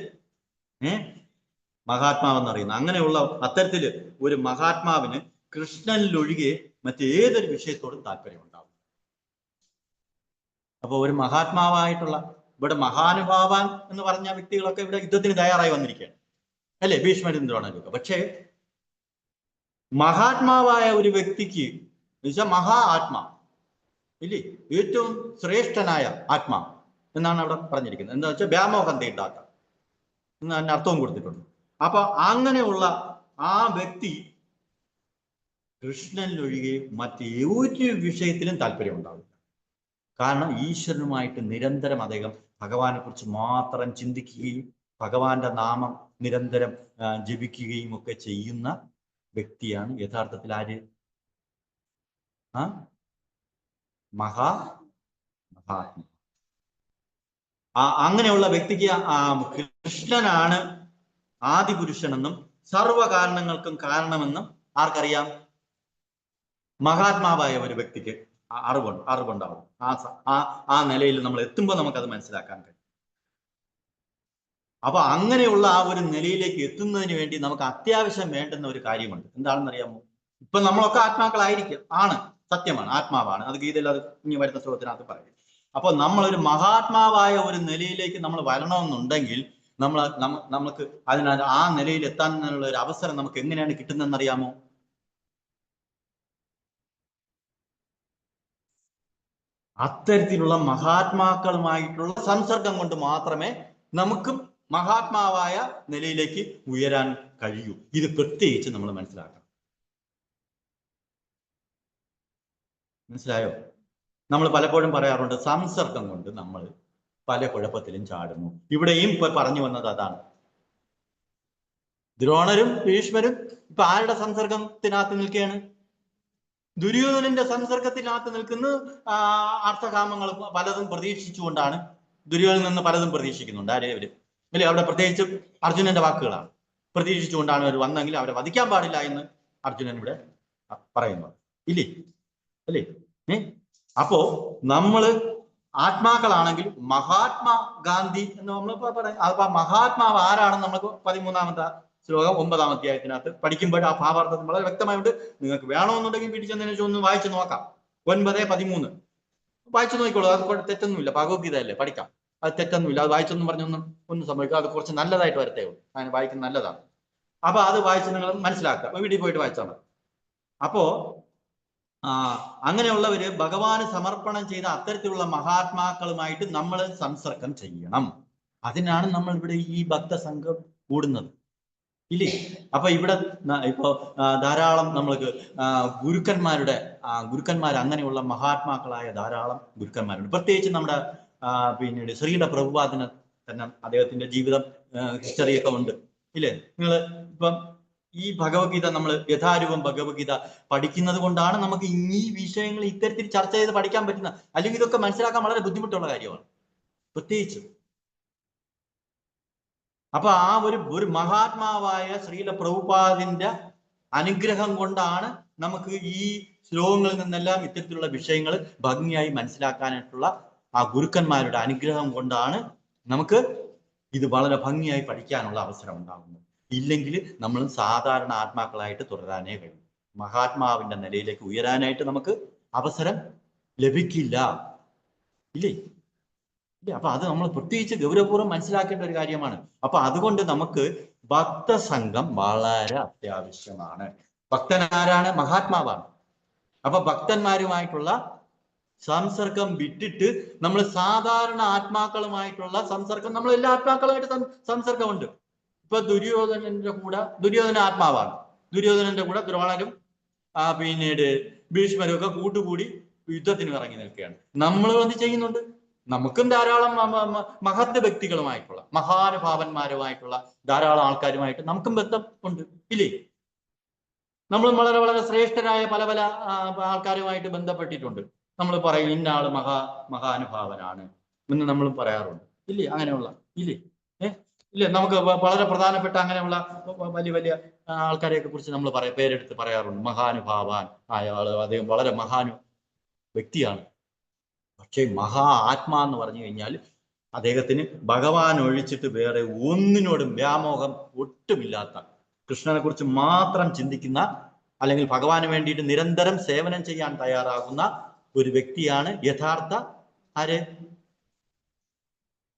മഹാത്മാവെന്ന് അറിയുന്നത്. അങ്ങനെയുള്ള അത്തരത്തില് ഒരു മഹാത്മാവിന് കൃഷ്ണനിലൊഴികെ മറ്റേതൊരു വിഷയത്തോടും താല്പര്യം ഉണ്ടാവും. അപ്പൊ ഒരു മഹാത്മാവായിട്ടുള്ള ഇവിടെ മഹാനുഭാവാൻ എന്ന് പറഞ്ഞ വ്യക്തികളൊക്കെ ഇവിടെ യുദ്ധത്തിന് തയ്യാറായി വന്നിരിക്കുകയാണ് അല്ലെ? ഭീഷ്മരും ദ്രോണരും. പക്ഷേ മഹാത്മാവായ ഒരു വ്യക്തിക്ക് എന്നുവെച്ചാൽ ആത്മാ ഇല്ലേ? ഏറ്റവും ശ്രേഷ്ഠനായ ആത്മാ എന്നാണ് അവിടെ പറഞ്ഞിരിക്കുന്നത്. എന്താ വെച്ചാൽ വ്യാമോഹം തീണ്ടാത്ത എന്ന് തന്നെ അർത്ഥവും കൊടുത്തിട്ടുണ്ട്. അപ്പൊ അങ്ങനെയുള്ള ആ വ്യക്തി കൃഷ്ണനിലൊഴികെ മറ്റേതൊരു വിഷയത്തിലും താല്പര്യം ഉണ്ടാവില്ല. കാരണം ഈശ്വരനുമായിട്ട് നിരന്തരം അദ്ദേഹം ഭഗവാനെ കുറിച്ച് മാത്രം ചിന്തിക്കുകയും ഭഗവാന്റെ നാമം നിരന്തരം ജപിക്കുകയും ഒക്കെ ചെയ്യുന്ന വ്യക്തിയാണ് യഥാർത്ഥത്തിൽ ആര്? മഹാത്മാ. അങ്ങനെയുള്ള വ്യക്തിക്ക് കൃഷ്ണനാണ് ആദിപുരുഷനെന്നും സർവകാരണങ്ങൾക്കും കാരണമെന്നും ആർക്കറിയാം? മഹാത്മാവായ ഒരു വ്യക്തിക്ക് അറിവുണ്ടാവും. ആ നിലയിൽ നമ്മൾ എത്തുമ്പോൾ നമുക്കത് മനസ്സിലാക്കാൻ കഴിയും. അപ്പൊ അങ്ങനെയുള്ള ആ ഒരു നിലയിലേക്ക് എത്തുന്നതിന് വേണ്ടി നമുക്ക് അത്യാവശ്യം വേണ്ടുന്ന ഒരു കാര്യമുണ്ട്. എന്താണെന്നറിയാമോ? ഇപ്പൊ നമ്മളൊക്കെ ആത്മാക്കളായിരിക്കും, ആണ്, സത്യമാണ്, ആത്മാവാണ്. അത് ഗീതയിൽ അത് ഇനി വരുന്ന ശ്ലോകത്തിനകത്ത് പറയും. അപ്പൊ നമ്മളൊരു മഹാത്മാവായ ഒരു നിലയിലേക്ക് നമ്മൾ വരണമെന്നുണ്ടെങ്കിൽ നമുക്ക് അതിനകത്ത് ആ നിലയിൽ എത്താനുള്ള ഒരു അവസരം നമുക്ക് എങ്ങനെയാണ് കിട്ടുന്നതെന്നറിയാമോ? അത്തരത്തിലുള്ള മഹാത്മാക്കളുമായിട്ടുള്ള സംസർഗം കൊണ്ട് മാത്രമേ നമുക്കും മഹാത്മാവായ നിലയിലേക്ക് ഉയരാൻ കഴിയൂ. ഇത് പ്രത്യേകിച്ച് നമ്മൾ മനസ്സിലാക്കണം. മനസ്സിലായോ? നമ്മൾ പലപ്പോഴും പറയാറുണ്ട് സംസർഗം കൊണ്ട് നമ്മൾ പല കുഴപ്പത്തിലും ചാടുന്നു. ഇവിടെയും ഇപ്പൊ പറഞ്ഞു വന്നത് അതാണ്. ദ്രോണരും ഭീഷ്മരും ഇപ്പൊ ആരുടെ സംസർഗത്തിനകത്ത് നിൽക്കുകയാണ്? ദുര്യോധനന്റെ സംസർഗത്തിനകത്ത് നിൽക്കുന്ന അർത്ഥകാമങ്ങൾ പലതും പ്രതീക്ഷിച്ചുകൊണ്ടാണ്. ദുര്യോധനിൽ നിന്ന് പലതും പ്രതീക്ഷിക്കുന്നുണ്ട്. ആരേവര് അല്ലെ? അവിടെ പ്രത്യേകിച്ച് അർജുനന്റെ വാക്കുകളാണ്. പ്രതീക്ഷിച്ചുകൊണ്ടാണ് അവർ വന്നെങ്കിൽ അവരെ വധിക്കാൻ പാടില്ല എന്ന് അർജുനൻ ഇവിടെ പറയുന്നു. ഇല്ലേ? അല്ലേ? അപ്പോ നമ്മള് ആത്മാക്കളാണെങ്കിൽ മഹാത്മാ ഗാന്ധി എന്ന് നമ്മൾ പറയാം. അപ്പൊ മഹാത്മാവ് ആരാണെന്ന് നമുക്ക് 13ാമത്തെ ശ്ലോകം 9ാം അധ്യായത്തിനകത്ത് പഠിക്കുമ്പോൾ ആ ഭാവാർത്ഥം വളരെ വ്യക്തമായിട്ട് നിങ്ങൾക്ക് വേണമെന്നുണ്ടെങ്കിൽ വീട്ടിൽ ചെന്നതിന് ഒന്ന് വായിച്ചു നോക്കാം. 9:13 വായിച്ചു നോക്കിക്കോളൂ. അത് തെറ്റൊന്നുമില്ല, ഭഗവത്ഗീത അല്ലേ, പഠിക്കാം. അത് തെറ്റൊന്നുമില്ല. അത് വായിച്ചൊന്നും ഒന്നും സംഭവിക്കുക. അത് കുറച്ച് നല്ലതായിട്ട് വരത്തേ ഉള്ളൂ. അങ്ങനെ വായിക്കുന്നത് നല്ലതാണ്. അപ്പൊ അത് വായിച്ച് നിങ്ങൾ മനസ്സിലാക്കുക. വീട്ടിൽ പോയിട്ട് വായിച്ചാൽ മതി. അപ്പോ അങ്ങനെയുള്ളവര് ഭഗവാന് സമർപ്പണം ചെയ്ത അത്തരത്തിലുള്ള മഹാത്മാക്കളുമായിട്ട് നമ്മൾ സംസർഗം ചെയ്യണം. അതിനാണ് നമ്മൾ ഇവിടെ ഈ ഭക്തസംഘം കൂടുന്നത്, ഇല്ലേ? അപ്പൊ ഇവിടെ ഇപ്പോ ധാരാളം നമ്മൾക്ക് ഗുരുക്കന്മാർ അങ്ങനെയുള്ള മഹാത്മാക്കളായ ധാരാളം ഗുരുക്കന്മാരുണ്ട്. പ്രത്യേകിച്ച് നമ്മുടെ പിന്നീട് ശ്രീല പ്രഭുപാദിന് തന്നെ അദ്ദേഹത്തിന്റെ ജീവിതം ഹിസ്റ്ററിയൊക്കെ ഉണ്ട്, ഇല്ലേ? നിങ്ങൾ ഇപ്പം ഈ ഭഗവത്ഗീത നമ്മൾ യഥാരൂപം ഭഗവത്ഗീത പഠിക്കുന്നത് കൊണ്ടാണ് നമുക്ക് ഈ വിഷയങ്ങൾ ഇത്തരത്തിൽ ചർച്ച ചെയ്ത് പഠിക്കാൻ പറ്റുന്നത്. അല്ലെങ്കിൽ ഇതൊക്കെ മനസ്സിലാക്കാൻ വളരെ ബുദ്ധിമുട്ടുള്ള കാര്യമാണ്, പ്രത്യേകിച്ച്. അപ്പൊ ആ ഒരു മഹാത്മാവായ ശ്രീല പ്രഭുപാദിന്റെ അനുഗ്രഹം കൊണ്ടാണ് നമുക്ക് ഈ ശ്ലോകങ്ങളിൽ നിന്നെല്ലാം ഇത്തരത്തിലുള്ള വിഷയങ്ങൾ ഭംഗിയായി മനസ്സിലാക്കാനായിട്ടുള്ള ആ ഗുരുക്കന്മാരുടെ അനുഗ്രഹം കൊണ്ടാണ് നമുക്ക് ഇത് വളരെ ഭംഗിയായി പഠിക്കാനുള്ള അവസരം ഉണ്ടാകുന്നത്. ഇല്ലെങ്കിൽ നമ്മൾ സാധാരണ ആത്മാക്കളായിട്ട് തുടരാനേ കഴിയും. മഹാത്മാവിന്റെ നിലയിലേക്ക് ഉയരാനായിട്ട് നമുക്ക് അവസരം ലഭിക്കില്ല, ഇല്ലേ? അപ്പൊ അത് നമ്മൾ പ്രത്യേകിച്ച് ഗൗരവപൂർവ്വം മനസ്സിലാക്കേണ്ട ഒരു കാര്യമാണ്. അപ്പൊ അതുകൊണ്ട് നമുക്ക് ഭക്തസംഘം വളരെ അത്യാവശ്യമാണ്. ഭക്തൻ ആരാണ്? മഹാത്മാവാണ്. അപ്പൊ ഭക്തന്മാരുമായിട്ടുള്ള സംസർഗം വിട്ടിട്ട് നമ്മൾ സാധാരണ ആത്മാക്കളുമായിട്ടുള്ള സംസർഗം, നമ്മൾ എല്ലാ ആത്മാക്കളുമായിട്ട് സംസർഗമുണ്ട്. ഇപ്പൊ ദുര്യോധന ആത്മാവാണ്. ദുര്യോധനന്റെ കൂടെ ദ്രോണരും പിന്നീട് ഭീഷ്മരും ഒക്കെ കൂട്ടുകൂടി യുദ്ധത്തിന് ഇറങ്ങി നിൽക്കുകയാണ്. നമ്മൾ എന്ത് ചെയ്യുന്നുണ്ട്? നമുക്കും ധാരാളം മഹത് വ്യക്തികളുമായിട്ടുള്ള മഹാനുഭാവന്മാരുമായിട്ടുള്ള ധാരാളം ആൾക്കാരുമായിട്ട് നമുക്കും ബന്ധം ഉണ്ട്, ഇല്ലേ? നമ്മളും വളരെ വളരെ ശ്രേഷ്ഠരായ പല പല ആൾക്കാരുമായിട്ട് ബന്ധപ്പെട്ടിട്ടുണ്ട്. നമ്മൾ പറയും ഇന്ന ആള് മഹാനുഭാവനാണ് എന്ന് നമ്മൾ പറയാറുണ്ട്, ഇല്ലേ? അങ്ങനെയുള്ള ഇല്ലേ? ഇല്ലേ? നമുക്ക് വളരെ പ്രധാനപ്പെട്ട അങ്ങനെയുള്ള വലിയ വലിയ ആൾക്കാരെയൊക്കെ കുറിച്ച് നമ്മൾ പേരെടുത്ത് പറയാറുണ്ട്. മഹാനുഭാവാൻ ആയ ആള്, അദ്ദേഹം വളരെ മഹാനു വ്യക്തിയാണ്. പക്ഷെ മഹാ ആത്മാ എന്ന് പറഞ്ഞു കഴിഞ്ഞാൽ അദ്ദേഹത്തിന് ഭഗവാൻ ഒഴിച്ചിട്ട് വേറെ ഒന്നിനോടും വ്യാമോഹം ഒട്ടുമില്ലാത്ത, കൃഷ്ണനെ കുറിച്ച് മാത്രം ചിന്തിക്കുന്ന, അല്ലെങ്കിൽ ഭഗവാന് വേണ്ടിയിട്ട് നിരന്തരം സേവനം ചെയ്യാൻ തയ്യാറാകുന്ന ഒരു വ്യക്തിയാണ് യഥാർത്ഥ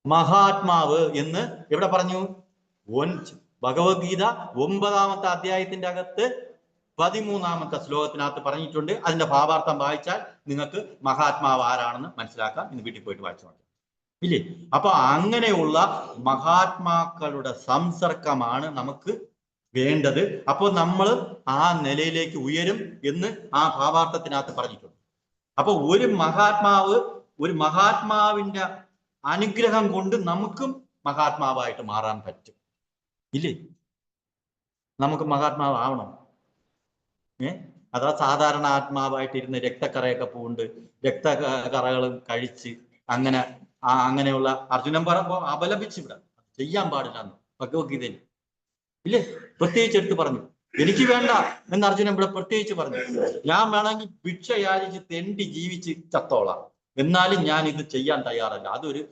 മഹാത്മാവ് എന്ന് എവിടെ പറഞ്ഞു? ഭഗവത്ഗീത 9ാമത്തെ അധ്യായത്തിന്റെ അകത്ത് 13ാമത്തെ ശ്ലോകത്തിനകത്ത് പറഞ്ഞിട്ടുണ്ട്. അതിന്റെ ഭാവാർത്ഥം വായിച്ചാൽ നിങ്ങൾക്ക് മഹാത്മാവ് ആരാണെന്ന് മനസ്സിലാക്കാം. ഇന്ന് വീട്ടിൽ പോയിട്ട് വായിച്ചു നോക്കാം, ഇല്ലേ? അപ്പൊ അങ്ങനെയുള്ള മഹാത്മാക്കളുടെ സംസർഗമാണ് നമുക്ക് വേണ്ടത്. അപ്പോൾ നമ്മൾ ആ നിലയിലേക്ക് ഉയരും എന്ന് ആ ഭാവാർത്ഥത്തിനകത്ത് പറഞ്ഞിട്ടുണ്ട്. അപ്പൊ ഒരു മഹാത്മാവിന്റെ അനുഗ്രഹം കൊണ്ട് നമുക്കും മഹാത്മാവായിട്ട് മാറാൻ പറ്റും, ഇല്ലേ? നമുക്ക് മഹാത്മാവ് ആവണം. അതാ സാധാരണ ആത്മാവായിട്ടിരുന്ന് രക്തക്കറയൊക്കെ പൂണ്ട് രക്തക്കറകളും കഴിച്ച് അങ്ങനെയുള്ള അർജുനൻ അപലപിച്ച് ഇവിടെ ചെയ്യാൻ പാടില്ല എന്ന് ഭഗവത്ഗീതയിൽ, ഇല്ലേ? പ്രത്യേകിച്ച് എടുത്ത് പറഞ്ഞു. എനിക്ക് വേണ്ട എന്ന് അർജുനൻ ഇവിടെ പ്രത്യേകിച്ച് പറഞ്ഞു. ഞാൻ വേണമെങ്കിൽ ഭിക്ഷ യാചിച്ച് തെണ്ടി ജീവിച്ച് ചത്തോളാം, എന്നാലും ഞാൻ ഇത് ചെയ്യാൻ തയ്യാറല്ല. അതൊരു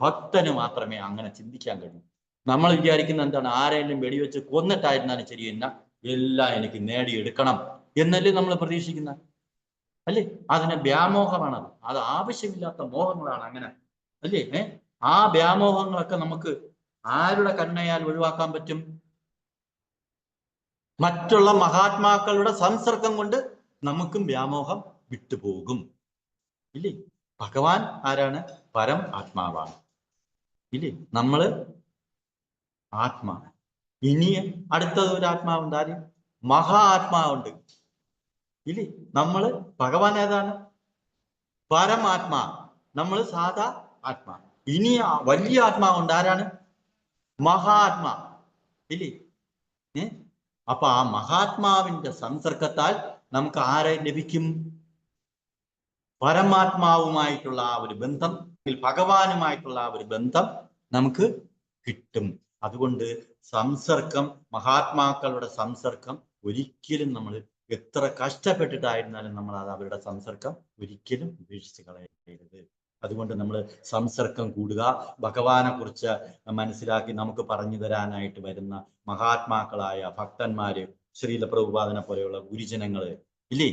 ഭക്തന് മാത്രമേ അങ്ങനെ ചിന്തിക്കാൻ കഴിയൂ. നമ്മൾ വിചാരിക്കുന്ന എന്താണ്? ആരെങ്കിലും വെടിവെച്ച് കൊന്നിട്ടായിരുന്നാലും ശരി, എല്ലാം എനിക്ക് നേടിയെടുക്കണം എന്നല്ലേ നമ്മൾ പ്രതീക്ഷിക്കുന്ന, അല്ലേ? അതിന് വ്യാമോഹമാണത്. അത് ആവശ്യമില്ലാത്ത മോഹങ്ങളാണ് അങ്ങനെ, അല്ലേ? ആ വ്യാമോഹങ്ങളൊക്കെ നമുക്ക് ആരുടെ കരുണയാൽ ഒഴിവാക്കാൻ പറ്റും? മറ്റുള്ള മഹാത്മാക്കളുടെ സംസർഗം കൊണ്ട് നമുക്കും വ്യാമോഹം വിട്ടുപോകും, ഇല്ലേ? ഭഗവാൻ ആരാണ്? പരം ആത്മാവാണ്, ഇല്ലേ? നമ്മള് ആത്മാ. ഇനി അടുത്തത് ഒരു ആത്മാവുണ്ട്. ആര്? മഹാ ആത്മാവുണ്ട്, ഇല്ലേ? നമ്മള് ഭഗവാൻ ഏതാണ്? പരമാത്മാ. നമ്മൾ സാധാ ആത്മാ. ഇനി വലിയ ആത്മാവുണ്ട്. ആരാണ്? മഹാത്മാ, ഇല്ലേ? അപ്പൊ ആ മഹാത്മാവിന്റെ സംസർഗത്താൽ നമുക്ക് ആരെ ലഭിക്കും? പരമാത്മാവുമായിട്ടുള്ള ആ ഒരു ബന്ധം, ഭഗവാനുമായിട്ടുള്ള ആ ഒരു ബന്ധം നമുക്ക് കിട്ടും. അതുകൊണ്ട് സംസർഗം, മഹാത്മാക്കളുടെ സംസർഗം ഒരിക്കലും നമ്മൾ എത്ര കഷ്ടപ്പെട്ടിട്ടായിരുന്നാലും നമ്മൾ അവരുടെ സംസർഗം ഒരിക്കലും ഉപേക്ഷിച്ച് കളയരുത്. അതുകൊണ്ട് നമ്മൾ സംസർഗം കൂടുക, ഭഗവാനെ കുറിച്ച് മനസ്സിലാക്കി നമുക്ക് പറഞ്ഞു തരാനായിട്ട് വരുന്ന മഹാത്മാക്കളായ ഭക്തന്മാര്, ശ്രീല പ്രഭുപാദനെ പോലെയുള്ള ഗുരുജനങ്ങള് ഇല്ലേ,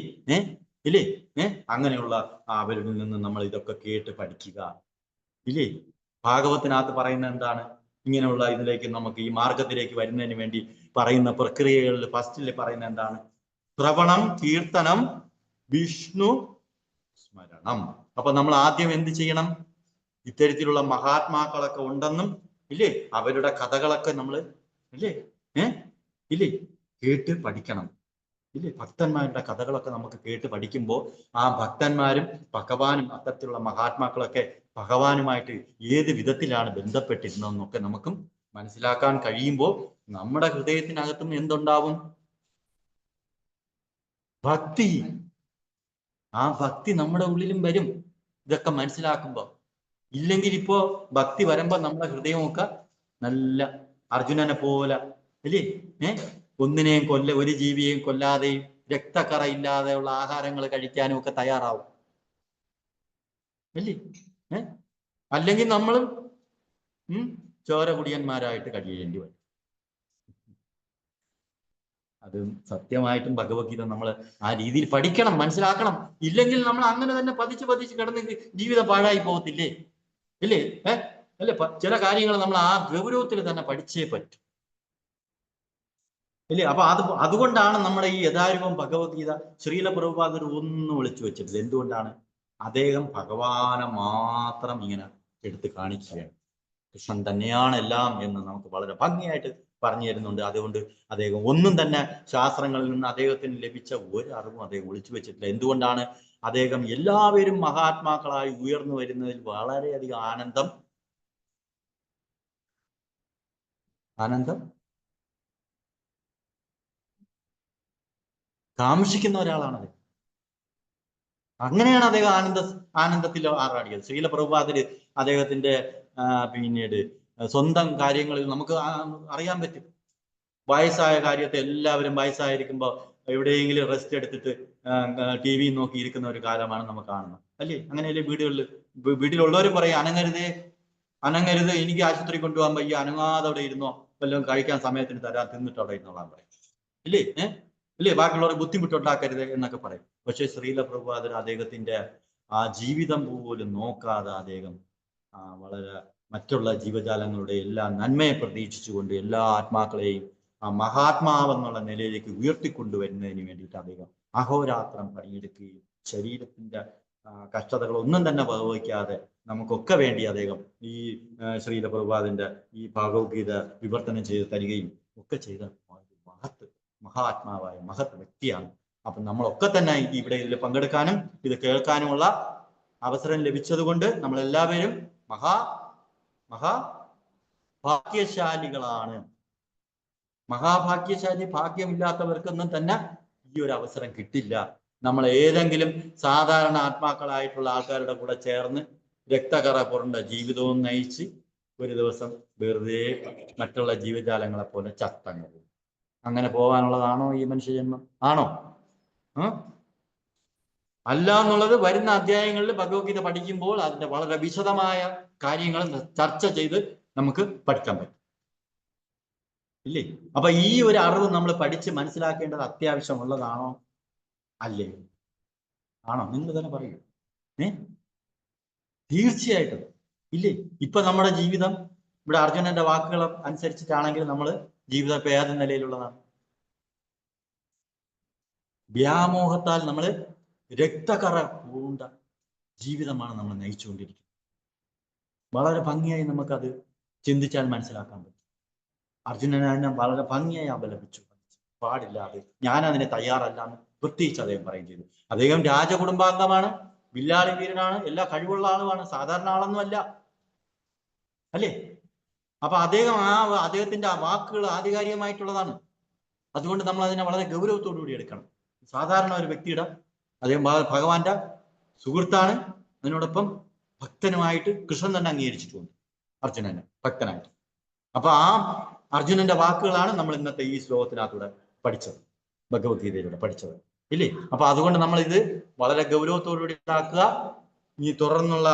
ഇല്ലേ, അങ്ങനെയുള്ള അവരിൽ നിന്ന് നമ്മൾ ഇതൊക്കെ കേട്ട് പഠിക്കുക ഇല്ലേ. ഭാഗവത്തിനകത്ത് പറയുന്ന എന്താണ്, ഇങ്ങനെയുള്ള ഇതിലേക്ക് നമുക്ക് ഈ മാർഗത്തിലേക്ക് വരുന്നതിന് വേണ്ടി പറയുന്ന പ്രക്രിയകളിൽ ഫസ്റ്റിൽ പറയുന്ന എന്താണ്, ശ്രവണം, കീർത്തനം, വിഷ്ണു സ്മരണം. അപ്പൊ നമ്മൾ ആദ്യം എന്ത് ചെയ്യണം, ഇത്തരത്തിലുള്ള മഹാത്മാക്കളൊക്കെ ഉണ്ടെന്നും ഇല്ലേ, അവരുടെ കഥകളൊക്കെ നമ്മൾ ഇല്ലേ ഇല്ലേ കേട്ട് പഠിക്കണം ഇല്ലേ. ഭക്തന്മാരുടെ കഥകളൊക്കെ നമുക്ക് കേട്ട് പഠിക്കുമ്പോൾ ആ ഭക്തന്മാരും ഭഗവാനും അത്തരത്തിലുള്ള മഹാത്മാക്കളൊക്കെ ഭഗവാനുമായിട്ട് ഏത് വിധത്തിലാണ് ബന്ധപ്പെട്ടിരുന്നതെന്നൊക്കെ നമുക്കും മനസ്സിലാക്കാൻ കഴിയുമ്പോൾ നമ്മുടെ ഹൃദയത്തിനകത്തും എന്തുണ്ടാവും, ഭക്തി. ആ ഭക്തി നമ്മുടെ ഉള്ളിലും വരും ഇതൊക്കെ മനസ്സിലാക്കുമ്പോൾ. ഇല്ലെങ്കിൽ ഇപ്പോ ഭക്തി വരുമ്പോ നമ്മുടെ ഹൃദയമൊക്കെ നല്ല അർജുനനെ പോലെ അല്ലേ, ഒന്നിനെയും ഒരു ജീവിയെയും കൊല്ലാതെയും രക്തക്കറ ഇല്ലാതെയുള്ള ആഹാരങ്ങൾ കഴിക്കാനും ഒക്കെ തയ്യാറാവും അല്ലേ. അല്ലെങ്കിൽ നമ്മളും ചോര കുടിയന്മാരായിട്ട് കഴിയേണ്ടി വരും. അത് സത്യമായിട്ടും ഭഗവത്ഗീത നമ്മൾ ആ രീതിയിൽ പഠിക്കണം, മനസ്സിലാക്കണം. ഇല്ലെങ്കിൽ നമ്മൾ അങ്ങനെ തന്നെ പതിച്ച് കിടന്ന് ജീവിതം പാഴായി പോകത്തില്ലേ ഇല്ലേ. അല്ലെ, ചില കാര്യങ്ങൾ നമ്മൾ ആ ഗൗരവത്തിൽ തന്നെ പഠിച്ചേ പറ്റും ഇല്ലേ. അപ്പൊ അതുകൊണ്ടാണ് നമ്മുടെ ഈ യഥാരൂപം ഭഗവത്ഗീത ശ്രീല പ്രഭുപാദർ ഒന്നും വിളിച്ചു വെച്ചിട്ടില്ല. എന്തുകൊണ്ടാണ്, അദ്ദേഹം ഭഗവാനെ മാത്രം ഇങ്ങനെ എടുത്ത് കാണിക്കുകയാണ്. കൃഷ്ണൻ തന്നെയാണ് എല്ലാം എന്ന് നമുക്ക് വളരെ ഭംഗിയായിട്ട് പറഞ്ഞു തരുന്നുണ്ട്. അതുകൊണ്ട് അദ്ദേഹം ഒന്നും തന്നെ ശാസ്ത്രങ്ങളിൽ നിന്ന് അദ്ദേഹത്തിന് ലഭിച്ച ഒരു അറിവും അദ്ദേഹം ഒളിച്ചു വെച്ചിട്ടില്ല. എന്തുകൊണ്ടാണ്, അദ്ദേഹം എല്ലാവരും മഹാത്മാക്കളായി ഉയർന്നു വരുന്നതിൽ വളരെയധികം ആനന്ദം കാംക്ഷിക്കുന്ന ഒരാളാണത്. അങ്ങനെയാണ് അദ്ദേഹം ആനന്ദത്തിൽ ആറാടിയത്. ശ്രീല പ്രഭുപാദര് അദ്ദേഹത്തിന്റെ പിന്നീട് സ്വന്തം കാര്യങ്ങളിൽ നമുക്ക് അറിയാൻ പറ്റും. വയസ്സായ കാര്യത്തെ എല്ലാവരും വയസ്സായിരിക്കുമ്പോൾ എവിടെയെങ്കിലും റെസ്റ്റ് എടുത്തിട്ട് ടി വി നോക്കി ഇരിക്കുന്ന ഒരു കാലമാണ് നമുക്ക് കാണുന്നത് അല്ലേ. അങ്ങനെയല്ലേ വീട്ടിലുള്ളവരും പറയും, അനങ്ങരുത്, എനിക്ക് ആശുപത്രി കൊണ്ടുപോകാൻ വയ്യ, അനങ്ങാതെ അവിടെ ഇരുന്നോ, വല്ലതും കഴിക്കാൻ സമയത്തിന് തരാൻ, തിന്നിട്ട് അവിടെ ഇരുന്നോളാൻ പറയും ഇല്ലേ. ഇല്ലേ, ബാക്കിയുള്ളവർ ബുദ്ധിമുട്ടുണ്ടാക്കരുത് എന്നൊക്കെ പറയും. പക്ഷെ ശ്രീല പ്രഭുപാദർ അദ്ദേഹത്തിന്റെ ആ ജീവിതം പോലും നോക്കാതെ അദ്ദേഹം വളരെ മറ്റുള്ള ജീവജാലങ്ങളുടെ എല്ലാ നന്മയെ പ്രതീക്ഷിച്ചുകൊണ്ട് എല്ലാ ആത്മാക്കളെയും ആ മഹാത്മാവെന്നുള്ള നിലയിലേക്ക് ഉയർത്തിക്കൊണ്ടുവരുന്നതിന് വേണ്ടിയിട്ട് അദ്ദേഹം അഹോരാത്രം പണിയെടുക്കുകയും ശരീരത്തിന്റെ കഷ്ടതകളൊന്നും തന്നെ വകവയ്ക്കാതെ നമുക്കൊക്കെ വേണ്ടി അദ്ദേഹം ഈ ശ്രീല പ്രഭുപാദിന്റെ ഈ ഭഗവത്ഗീത വിവർത്തനം ചെയ്ത് തരികയും ഒക്കെ ചെയ്ത മഹാത്മാവായ മഹത് വ്യക്തിയാണ്. അപ്പൊ നമ്മളൊക്കെ തന്നെ ഇവിടെ ഇതിൽ പങ്കെടുക്കാനും ഇത് കേൾക്കാനുമുള്ള അവസരം ലഭിച്ചത് കൊണ്ട് നമ്മളെല്ലാവരും ഭാഗ്യശാലികളാണ്. മഹാഭാഗ്യശാലി, ഭാഗ്യമില്ലാത്തവർക്കൊന്നും തന്നെ ഈ ഒരു അവസരം കിട്ടില്ല. നമ്മൾ ഏതെങ്കിലും സാധാരണ ആത്മാക്കളായിട്ടുള്ള ആൾക്കാരുടെ കൂടെ ചേർന്ന് രക്തകറ പുരണ്ട ജീവിതവും നയിച്ച് ഒരു ദിവസം വെറുതെ മറ്റുള്ള ജീവജാലങ്ങളെ പോലെ ചത്തങ്ങ് പോകും. അങ്ങനെ പോകാനുള്ളതാണോ ഈ മനുഷ്യജന്മം? ആണോ? അല്ല എന്നുള്ളത് വരുന്ന അധ്യായങ്ങളിൽ ഭഗവത്ഗീത പഠിക്കുമ്പോൾ അതിന്റെ വളരെ വിശദമായ കാര്യങ്ങൾ ചർച്ച ചെയ്ത് നമുക്ക് പഠിക്കാൻ പറ്റും ഇല്ലേ. അപ്പൊ ഈ ഒരു അറിവ് നമ്മൾ പഠിച്ച് മനസ്സിലാക്കേണ്ടത് അത്യാവശ്യമുള്ളതാണോ അല്ലേ? ആണോ? നിങ്ങൾ തന്നെ പറയൂ. തീർച്ചയായിട്ടും ഇല്ലേ. ഇപ്പൊ നമ്മുടെ ജീവിതം ഇവിടെ അർജുനന്റെ വാക്കുകൾ അനുസരിച്ചിട്ടാണെങ്കിൽ നമ്മൾ ജീവിതം ഇപ്പൊ ഏത് നിലയിലുള്ളതാണ്? വ്യാമോഹത്താൽ നമ്മൾ രക്തകറ പൂണ്ട ജീവിതമാണ് നമ്മൾ നയിച്ചുകൊണ്ടിരിക്കുന്നത്. വളരെ ഭംഗിയായി നമുക്കത് ചിന്തിച്ചാൽ മനസ്സിലാക്കാൻ പറ്റും. അർജുനനെ അതിനെ വളരെ ഭംഗിയായി അപലപിച്ചു. പാടില്ലാതെ ഞാൻ അതിനെ തയ്യാറല്ല എന്ന് പ്രത്യേകിച്ച് അദ്ദേഹം പറയുകയും ചെയ്തു. അദ്ദേഹം രാജകുടുംബാംഗമാണ്, വില്ലാളി വീരനാണ്, എല്ലാ കഴിവുള്ള ആളുമാണ്, സാധാരണ ആളൊന്നും അല്ല അല്ലേ. അപ്പൊ അദ്ദേഹത്തിന്റെ ആ വാക്കുകൾ ആധികാരികമായിട്ടുള്ളതാണ്. അതുകൊണ്ട് നമ്മൾ അതിനെ വളരെ ഗൗരവത്തോടുകൂടി എടുക്കണം. സാധാരണ ഒരു വ്യക്തിയുടെ അദ്ദേഹം ഭഗവാന്റെ സുഹൃത്താണ്, അതിനോടൊപ്പം ഭക്തനുമായിട്ട് കൃഷ്ണൻ തന്നെ അംഗീകരിച്ചിട്ടുണ്ട് അർജുനനെ ഭക്തനായിട്ട്. അപ്പൊ ആ അർജുനന്റെ വാക്കുകളാണ് നമ്മൾ ഇന്നത്തെ ഈ ശ്ലോകത്തിനകത്തൂടെ പഠിച്ചത്, ഭഗവത്ഗീതയിലൂടെ പഠിച്ചത് ഇല്ലേ. അപ്പൊ അതുകൊണ്ട് നമ്മൾ ഇത് വളരെ ഗൗരവത്തോടുകൂടി ഉണ്ടാക്കുക ഈ തുടർന്നുള്ള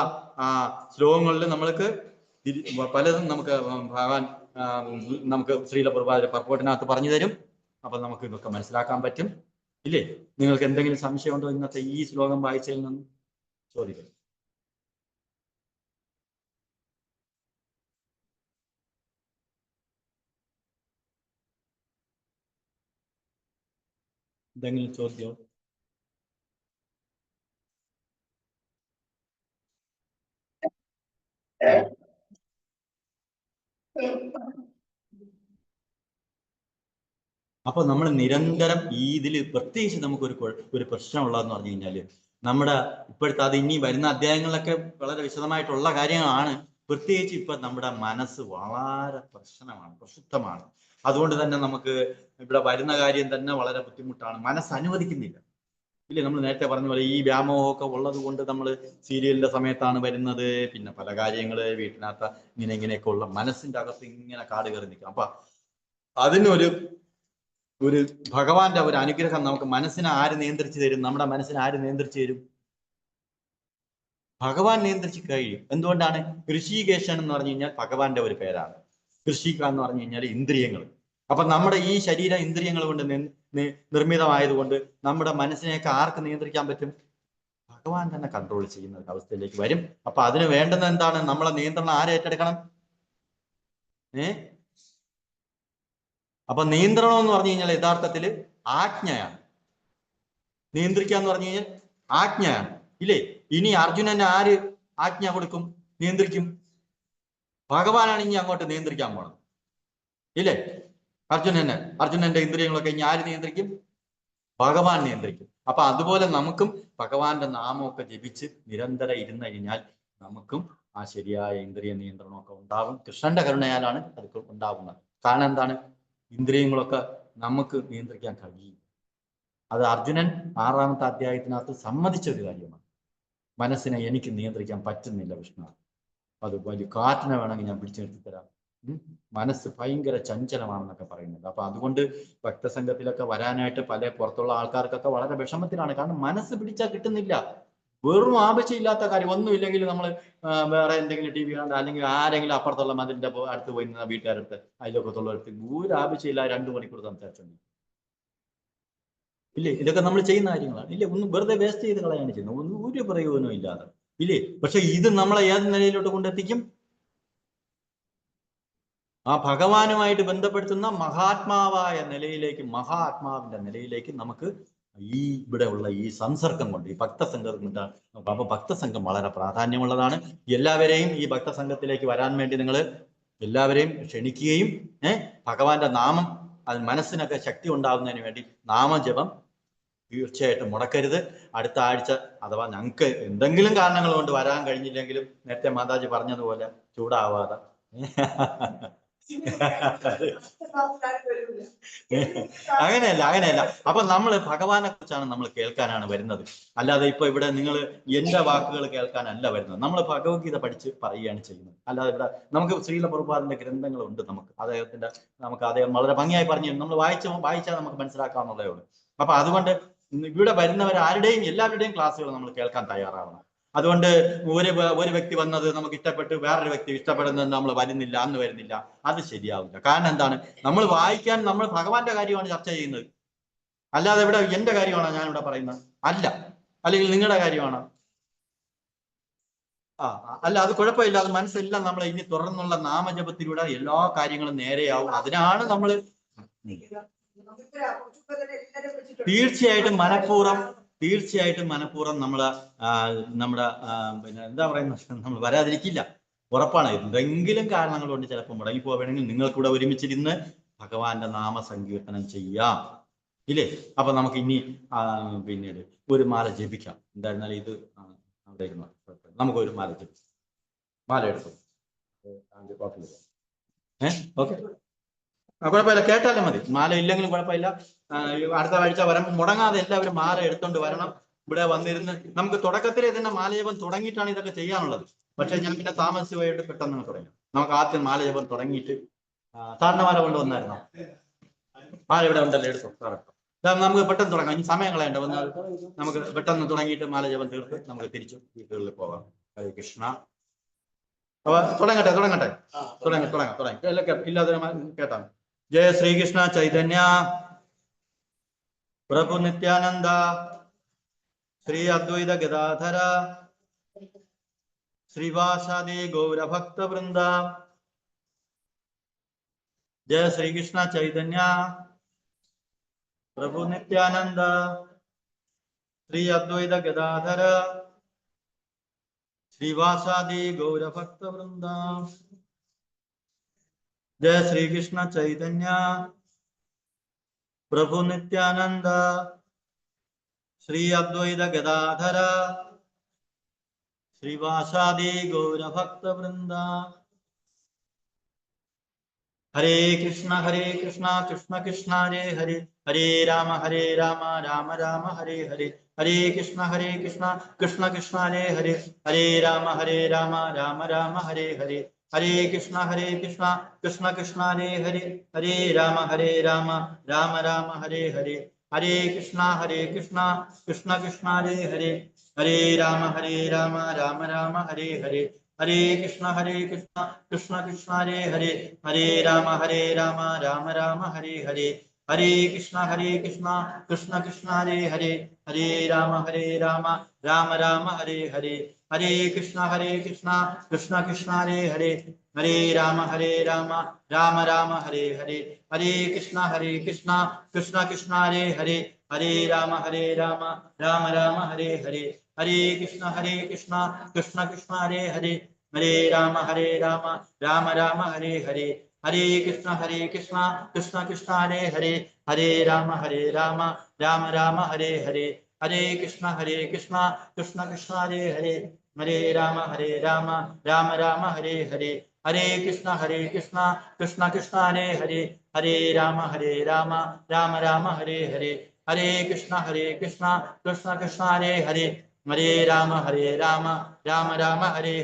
ശ്ലോകങ്ങളിൽ നമ്മൾക്ക് പലതും നമുക്ക് ഭഗവാൻ നമുക്ക് ശ്രീല പ്രഭാതരുടെ പർപ്പോട്ടിനകത്ത് പറഞ്ഞു തരും. അപ്പൊ നമുക്ക് ഇതൊക്കെ മനസ്സിലാക്കാൻ പറ്റും. ഇല്ലേ? നിങ്ങൾക്ക് എന്തെങ്കിലും സംശയമുണ്ടോ ഇന്നത്തെ ഈ ശ്ലോകം വായിച്ചതിൽ നിന്ന്? ചോദിക്കും. എന്തെങ്കിലും ചോദ്യം? അപ്പൊ നമ്മൾ നിരന്തരം ഈ ഇതിൽ പ്രത്യേകിച്ച് നമുക്കൊരു പ്രശ്നമുള്ളതെന്ന് പറഞ്ഞു കഴിഞ്ഞാല് നമ്മുടെ ഇപ്പോഴത്തെ അത് ഇനി വരുന്ന അധ്യായങ്ങളിലൊക്കെ വളരെ വിശദമായിട്ടുള്ള കാര്യങ്ങളാണ്. പ്രത്യേകിച്ച് ഇപ്പൊ നമ്മുടെ മനസ്സ് വളരെ പ്രക്ഷുബ്ധമാണ്. അതുകൊണ്ട് തന്നെ നമുക്ക് ഇവിടെ വരുന്ന കാര്യം തന്നെ വളരെ ബുദ്ധിമുട്ടാണ്. മനസ്സ് അനുവദിക്കുന്നില്ല. ഇല്ലേ? നമ്മൾ നേരത്തെ പറഞ്ഞ പോലെ ഈ വ്യാമോഹമൊക്കെ ഉള്ളത് കൊണ്ട് നമ്മൾ സീരിയലിന്റെ സമയത്താണ് വരുന്നത്. പിന്നെ പല കാര്യങ്ങള് വീട്ടിനകത്ത് ഇങ്ങനെയൊക്കെ ഉള്ള മനസ്സിന്റെ അകത്ത് ഇങ്ങനെ കാട് കയറി നിൽക്കും. അപ്പൊ അതിനൊരു ഭഗവാന്റെ ഒരു അനുഗ്രഹം നമുക്ക് മനസ്സിനെ ആര് നിയന്ത്രിച്ചു തരും? നമ്മുടെ മനസ്സിനെ ആര് നിയന്ത്രിച്ചു തരും? ഭഗവാൻ നിയന്ത്രിച്ച് കഴിയും. എന്തുകൊണ്ടാണ്? ഋഷികേശൻ എന്ന് പറഞ്ഞു കഴിഞ്ഞാൽ ഭഗവാന്റെ ഒരു പേരാണ്. ഋഷിക എന്ന് പറഞ്ഞു കഴിഞ്ഞാൽ ഇന്ദ്രിയങ്ങൾ. അപ്പൊ നമ്മുടെ ഈ ശരീര ഇന്ദ്രിയങ്ങൾ കൊണ്ട് നിർമ്മിതമായതുകൊണ്ട് നമ്മുടെ മനസ്സിനെയൊക്കെ ആർക്ക് നിയന്ത്രിക്കാൻ പറ്റും? ഭഗവാൻ തന്നെ കൺട്രോൾ ചെയ്യുന്ന ഒരു അവസ്ഥയിലേക്ക് വരും. അപ്പൊ അതിന് വേണ്ടുന്ന എന്താണ്? നമ്മളെ നിയന്ത്രണം ആരെ ഏറ്റെടുക്കണം? അപ്പൊ നിയന്ത്രണം എന്ന് പറഞ്ഞു കഴിഞ്ഞാൽ യഥാർത്ഥത്തിൽ ആജ്ഞയാണ്. നിയന്ത്രിക്കുക എന്ന് പറഞ്ഞു കഴിഞ്ഞാൽ ആജ്ഞയാണ്. ഇല്ലേ? ഇനി അർജുനന് ആര് ആജ്ഞ കൊടുക്കും, നിയന്ത്രിക്കും? ഭഗവാനാണ് ഇനി അങ്ങോട്ട് നിയന്ത്രിക്കാൻ പോണത്. ഇല്ലേ? അർജുനന്റെ ഇന്ദ്രിയങ്ങളൊക്കെ ഇനി ആര് നിയന്ത്രിക്കും? ഭഗവാൻ നിയന്ത്രിക്കും. അപ്പൊ അതുപോലെ നമുക്കും ഭഗവാന്റെ നാമമൊക്കെ ജപിച്ച് നിരന്തരം ഇരുന്നു കഴിഞ്ഞാൽ നമുക്കും ആ ശരിയായ ഇന്ദ്രിയ നിയന്ത്രണമൊക്കെ ഉണ്ടാവും. കൃഷ്ണന്റെ കരുണയാലാണ് അത് ഉണ്ടാവുന്നത്. കാരണം എന്താണ്? ഇന്ദ്രിയങ്ങളൊക്കെ നമുക്ക് നിയന്ത്രിക്കാൻ കഴിയും. അത് അർജുനൻ 6-ാമത്തെ അധ്യായത്തിനകത്ത് സമ്മതിച്ച ഒരു കാര്യമാണ്. മനസ്സിനെ എനിക്ക് നിയന്ത്രിക്കാൻ പറ്റുന്നില്ല കൃഷ്ണ, അത് വലിയ കാറ്റിനെ വേണമെങ്കിൽ ഞാൻ പിടിച്ചു നിർത്തി തരാം, മനസ്സ് ഭയങ്കര ചഞ്ചലമാണെന്നൊക്കെ പറയുന്നുണ്ട്. അപ്പൊ അതുകൊണ്ട് ഭക്തസംഘത്തിലൊക്കെ വരാനായിട്ട് പല പുറത്തുള്ള ആൾക്കാർക്കൊക്കെ വളരെ വിഷമത്തിലാണ്. കാരണം മനസ്സ് പിടിച്ചാൽ കിട്ടുന്നില്ല. വെറും ആവശ്യമില്ലാത്ത കാര്യം ഒന്നുമില്ലെങ്കിൽ നമ്മൾ വേറെ എന്തെങ്കിലും ടി വി കാണാൻ, അല്ലെങ്കിൽ ആരെങ്കിലും അപ്പുറത്തുള്ള മതിലിന്റെ അടുത്ത് പോയി നിന്ന വീട്ടുകാരടുത്ത് അതിലൊക്കത്തുള്ളവർക്ക് ഒരു ആവശ്യമില്ല 2 മണിക്കൂർ സംസാരിച്ചുണ്ട്. ഇല്ലേ? ഇതൊക്കെ നമ്മൾ ചെയ്യുന്ന കാര്യങ്ങളാണ്. ഇല്ലേ? ഒന്നും വെറുതെ വേസ്റ്റ് ചെയ്ത് കളയാണ് ചെയ്യുന്നത്, ഒന്നും ഒരു പ്രയോജനവും ഇല്ലാതെ. ഇല്ലേ? പക്ഷെ ഇത് നമ്മളെ ഏത് നിലയിലോട്ട് കൊണ്ടെത്തിക്കും? ആ ഭഗവാനുമായിട്ട് ബന്ധപ്പെടുത്തുന്ന മഹാത്മാവായ നിലയിലേക്ക്, മഹാത്മാവിന്റെ നിലയിലേക്ക് നമുക്ക് ഈ ഇവിടെ ഉള്ള ഈ സംസർഗം കൊണ്ട്, ഈ ഭക്തസംഘം കൊണ്ട്. അപ്പൊ ഭക്തസംഘം വളരെ പ്രാധാന്യമുള്ളതാണ്. എല്ലാവരെയും ഈ ഭക്തസംഘത്തിലേക്ക് വരാൻ വേണ്ടി നിങ്ങൾ എല്ലാവരെയും ക്ഷണിക്കുകയും ഭഗവാന്റെ നാമം അത് മനസ്സിനൊക്കെ ശക്തി ഉണ്ടാകുന്നതിന് വേണ്ടി നാമജപം തീർച്ചയായിട്ടും മുടക്കരുത്. അടുത്ത ആഴ്ച അഥവാ ഞങ്ങൾക്ക് എന്തെങ്കിലും കാരണങ്ങൾ കൊണ്ട് വരാൻ കഴിഞ്ഞില്ലെങ്കിലും നേരത്തെ മാതാജി പറഞ്ഞതുപോലെ ചൂടാവാതെ അങ്ങനെയല്ല. അപ്പൊ നമ്മൾ ഭഗവാനെ കുറിച്ചാണ് നമ്മൾ കേൾക്കാനാണ് വരുന്നത്. അല്ലാതെ ഇപ്പൊ ഇവിടെ നിങ്ങൾ എന്റെ വാക്കുകൾ കേൾക്കാനല്ല വരുന്നത്. നമ്മൾ ഭഗവത്ഗീത പഠിച്ച് പറയുകയാണ് ചെയ്യുന്നത്. അല്ലാതെ ഇവിടെ നമുക്ക് ശ്രീല പ്രഭുപാദിന്റെ ഗ്രന്ഥങ്ങളുണ്ട്. നമുക്ക് അദ്ദേഹം വളരെ ഭംഗിയായി പറഞ്ഞു നമ്മൾ വായിച്ചാൽ നമുക്ക് മനസ്സിലാക്കാവുന്നതേ ഉള്ളൂ. അപ്പൊ അതുകൊണ്ട് ഇവിടെ വരുന്നവരാരുടെയും എല്ലാവരുടെയും ക്ലാസ്സുകൾ നമ്മൾ കേൾക്കാൻ തയ്യാറാവണം. അതുകൊണ്ട് ഒരു വ്യക്തി വന്നത് നമുക്ക് ഇഷ്ടപ്പെട്ട് വേറൊരു വ്യക്തി ഇഷ്ടപ്പെടുന്നത് നമ്മൾ വരുന്നില്ല, അന്ന് വരുന്നില്ല, അത് ശരിയാവില്ല. കാരണം എന്താണ്? നമ്മൾ വായിക്കാൻ നമ്മൾ ഭഗവാന്റെ കാര്യമാണ് ചർച്ച ചെയ്യുന്നത്. അല്ലാതെ ഇവിടെ എന്റെ കാര്യമാണോ ഞാനിവിടെ പറയുന്നത്? അല്ല. അല്ലെങ്കിൽ നിങ്ങളുടെ കാര്യമാണോ? അല്ല, അത് കുഴപ്പമില്ല. അത് മനസ്സില്ല. നമ്മൾ ഇനി തുടർന്നുള്ള നാമജപത്തിലൂടെ എല്ലാ കാര്യങ്ങളും നേരെയാവും. അതിനാണ് നമ്മൾ തീർച്ചയായിട്ടും മനഃപൂർവ്വം നമ്മുടെ പിന്നെ എന്താ പറയുന്നത്, നമ്മൾ വരാതിരിക്കില്ല, ഉറപ്പാണ്. എന്തെങ്കിലും കാരണങ്ങൾ കൊണ്ട് ചിലപ്പോൾ മുടങ്ങിപ്പോവേണമെങ്കിൽ നിങ്ങൾക്കൂടെ ഒരുമിച്ചിരുന്ന് ഭഗവാന്റെ നാമസങ്കീർത്തനം ചെയ്യാം. ഇല്ലേ? അപ്പൊ നമുക്ക് ഇനി പിന്നീട് ഒരു മാല ജപിക്കാം. എന്തായിരുന്നാലും ഇത് അവിടെ ഇരുന്നു നമുക്ക് ഒരു മാല ജപിക്കാം. മാല എടുക്കും. ഓക്കെ, കുഴപ്പമില്ല, കേട്ടാലും മതി. മാല ഇല്ലെങ്കിലും കുഴപ്പമില്ല. അടുത്ത ആഴ്ച വരുമ്പോൾ മുടങ്ങാതെ എല്ലാവരും മാല എടുത്തോണ്ട് വരണം. ഇവിടെ വന്നിരുന്ന് നമുക്ക് തുടക്കത്തിലെ തന്നെ മാലജപം തുടങ്ങിയിട്ടാണ് ഇതൊക്കെ ചെയ്യാനുള്ളത്. പക്ഷെ ഞാൻ പിന്നെ താമസിച്ചുപോയിട്ട് പെട്ടെന്ന് തുടങ്ങി. നമുക്ക് ആദ്യം മാലജപം തുടങ്ങിയിട്ട് സാറിന്റെ മാല കൊണ്ടുവന്നായിരുന്നോ? മാല ഇവിടെ ഉണ്ടല്ലോ, എടുത്തോ സാറെ. നമുക്ക് പെട്ടെന്ന് തുടങ്ങാം. ഇനി സമയം കളയണ്ട. വന്ന് നമുക്ക് പെട്ടെന്ന് തുടങ്ങിയിട്ട് മാലജപം തീർത്ത് നമുക്ക് തിരിച്ചു വീട്ടുകളിൽ പോകാം. ഹരേ കൃഷ്ണ. അപ്പൊ തുടങ്ങട്ടെ ഇല്ലാതെ കേട്ടാ. ജയ ശ്രീകൃഷ്ണ ചൈതന്യ പ്രഭു നിത്യാനന്ദ ശ്രീ അദ്വൈത ഗദാധര ശ്രീവാസാദി ഗൗരഭക്ത വൃന്ദ. ജയ ശ്രീകൃഷ്ണ ചൈതന്യ പ്രഭു നിത്യാനന്ദ ശ്രീ അദ്വൈത ഗദാധര ശ്രീവാസാദി ഗൗരഭക്ത വൃന്ദ. ജയ ശ്രീകൃഷ്ണ ചൈതന്യ പ്രഭു നിത്യാനന്ദ ശ്രീ അദ്വൈത ഗദാധര ശ്രീവാസാദി ഗൗരഭക്ത വൃന്ദ. ഹരേ കൃഷ്ണ കൃഷ്ണ കൃഷ്ണ ഹരേ ഹരേ, ഹരേ രാമ രാമ രാമ ഹരേ ഹരേ. ഹരേ കൃഷ്ണ കൃഷ്ണ കൃഷ്ണ ഹരേ ഹരേ, ഹരേ രാമ രാമ രാമ ഹരേ ഹരേ. ഹരേ കൃഷ്ണ കൃഷ്ണ കൃഷ്ണ ഹരേ ഹരേ, ഹരേ രാമ രാമ രാമ ഹരേ ഹരേ. ഹരേ കൃഷ്ണ കൃഷ്ണ കൃഷ്ണ ഹരേ ഹരേ, ഹരേ രാമ രാമ രാമ ഹരേ ഹരേ. ഹരേ കൃഷ്ണ കൃഷ്ണ കൃഷ്ണ ഹരേ ഹരേ, ഹരേ രാമ രാമ രാമ ഹരേ ഹരേ. ഹരേ കൃഷ്ണ കൃഷ്ണ കൃഷ്ണ ഹരേ ഹരേ, ഹരേ രാമ രാമ രാമ ഹരേ ഹരേ. ഹരേ കൃഷ്ണ കൃഷ്ണ കൃഷ്ണ ഹരേ ഹരേ, ഹരേ രാമ രാമ രാമ ഹരേ ഹരേ. ഹരേ കൃഷ്ണ കൃഷ്ണ കൃഷ്ണ ഹരേ ഹരേ, ഹരേ രാമ രാമ രാമ ഹരേ ഹരേ. ഹരേ കൃഷ്ണ കൃഷ്ണ കൃഷ്ണ ഹരേ ഹരേ, ഹരേ രാമ രാമ രാമ ഹരേ ഹരേ. ഹരേ കൃഷ്ണ കൃഷ്ണ കൃഷ്ണ ഹരേ ഹരേ, ഹരേ രാമ രാമ രാമ ഹരേ ഹരേ. ഹരേ കൃഷ്ണ കൃഷ്ണ കൃഷ്ണ ഹരേ ഹരേ, ഹരേ രാമ രാമ രാമ ഹരേ ഹരേ. ഹരേ കൃഷ്ണ കൃഷ്ണ കൃഷ്ണ ഹരേ ഹരേ, ഹരേ രാമ രാമ രാമ ഹരേ ഹരേ. ഹരേ കൃഷ്ണ കൃഷ്ണ കൃഷ്ണ ഹരേ ഹരേ, ഹരേ രാമ രാമ രാമ ഹരേ.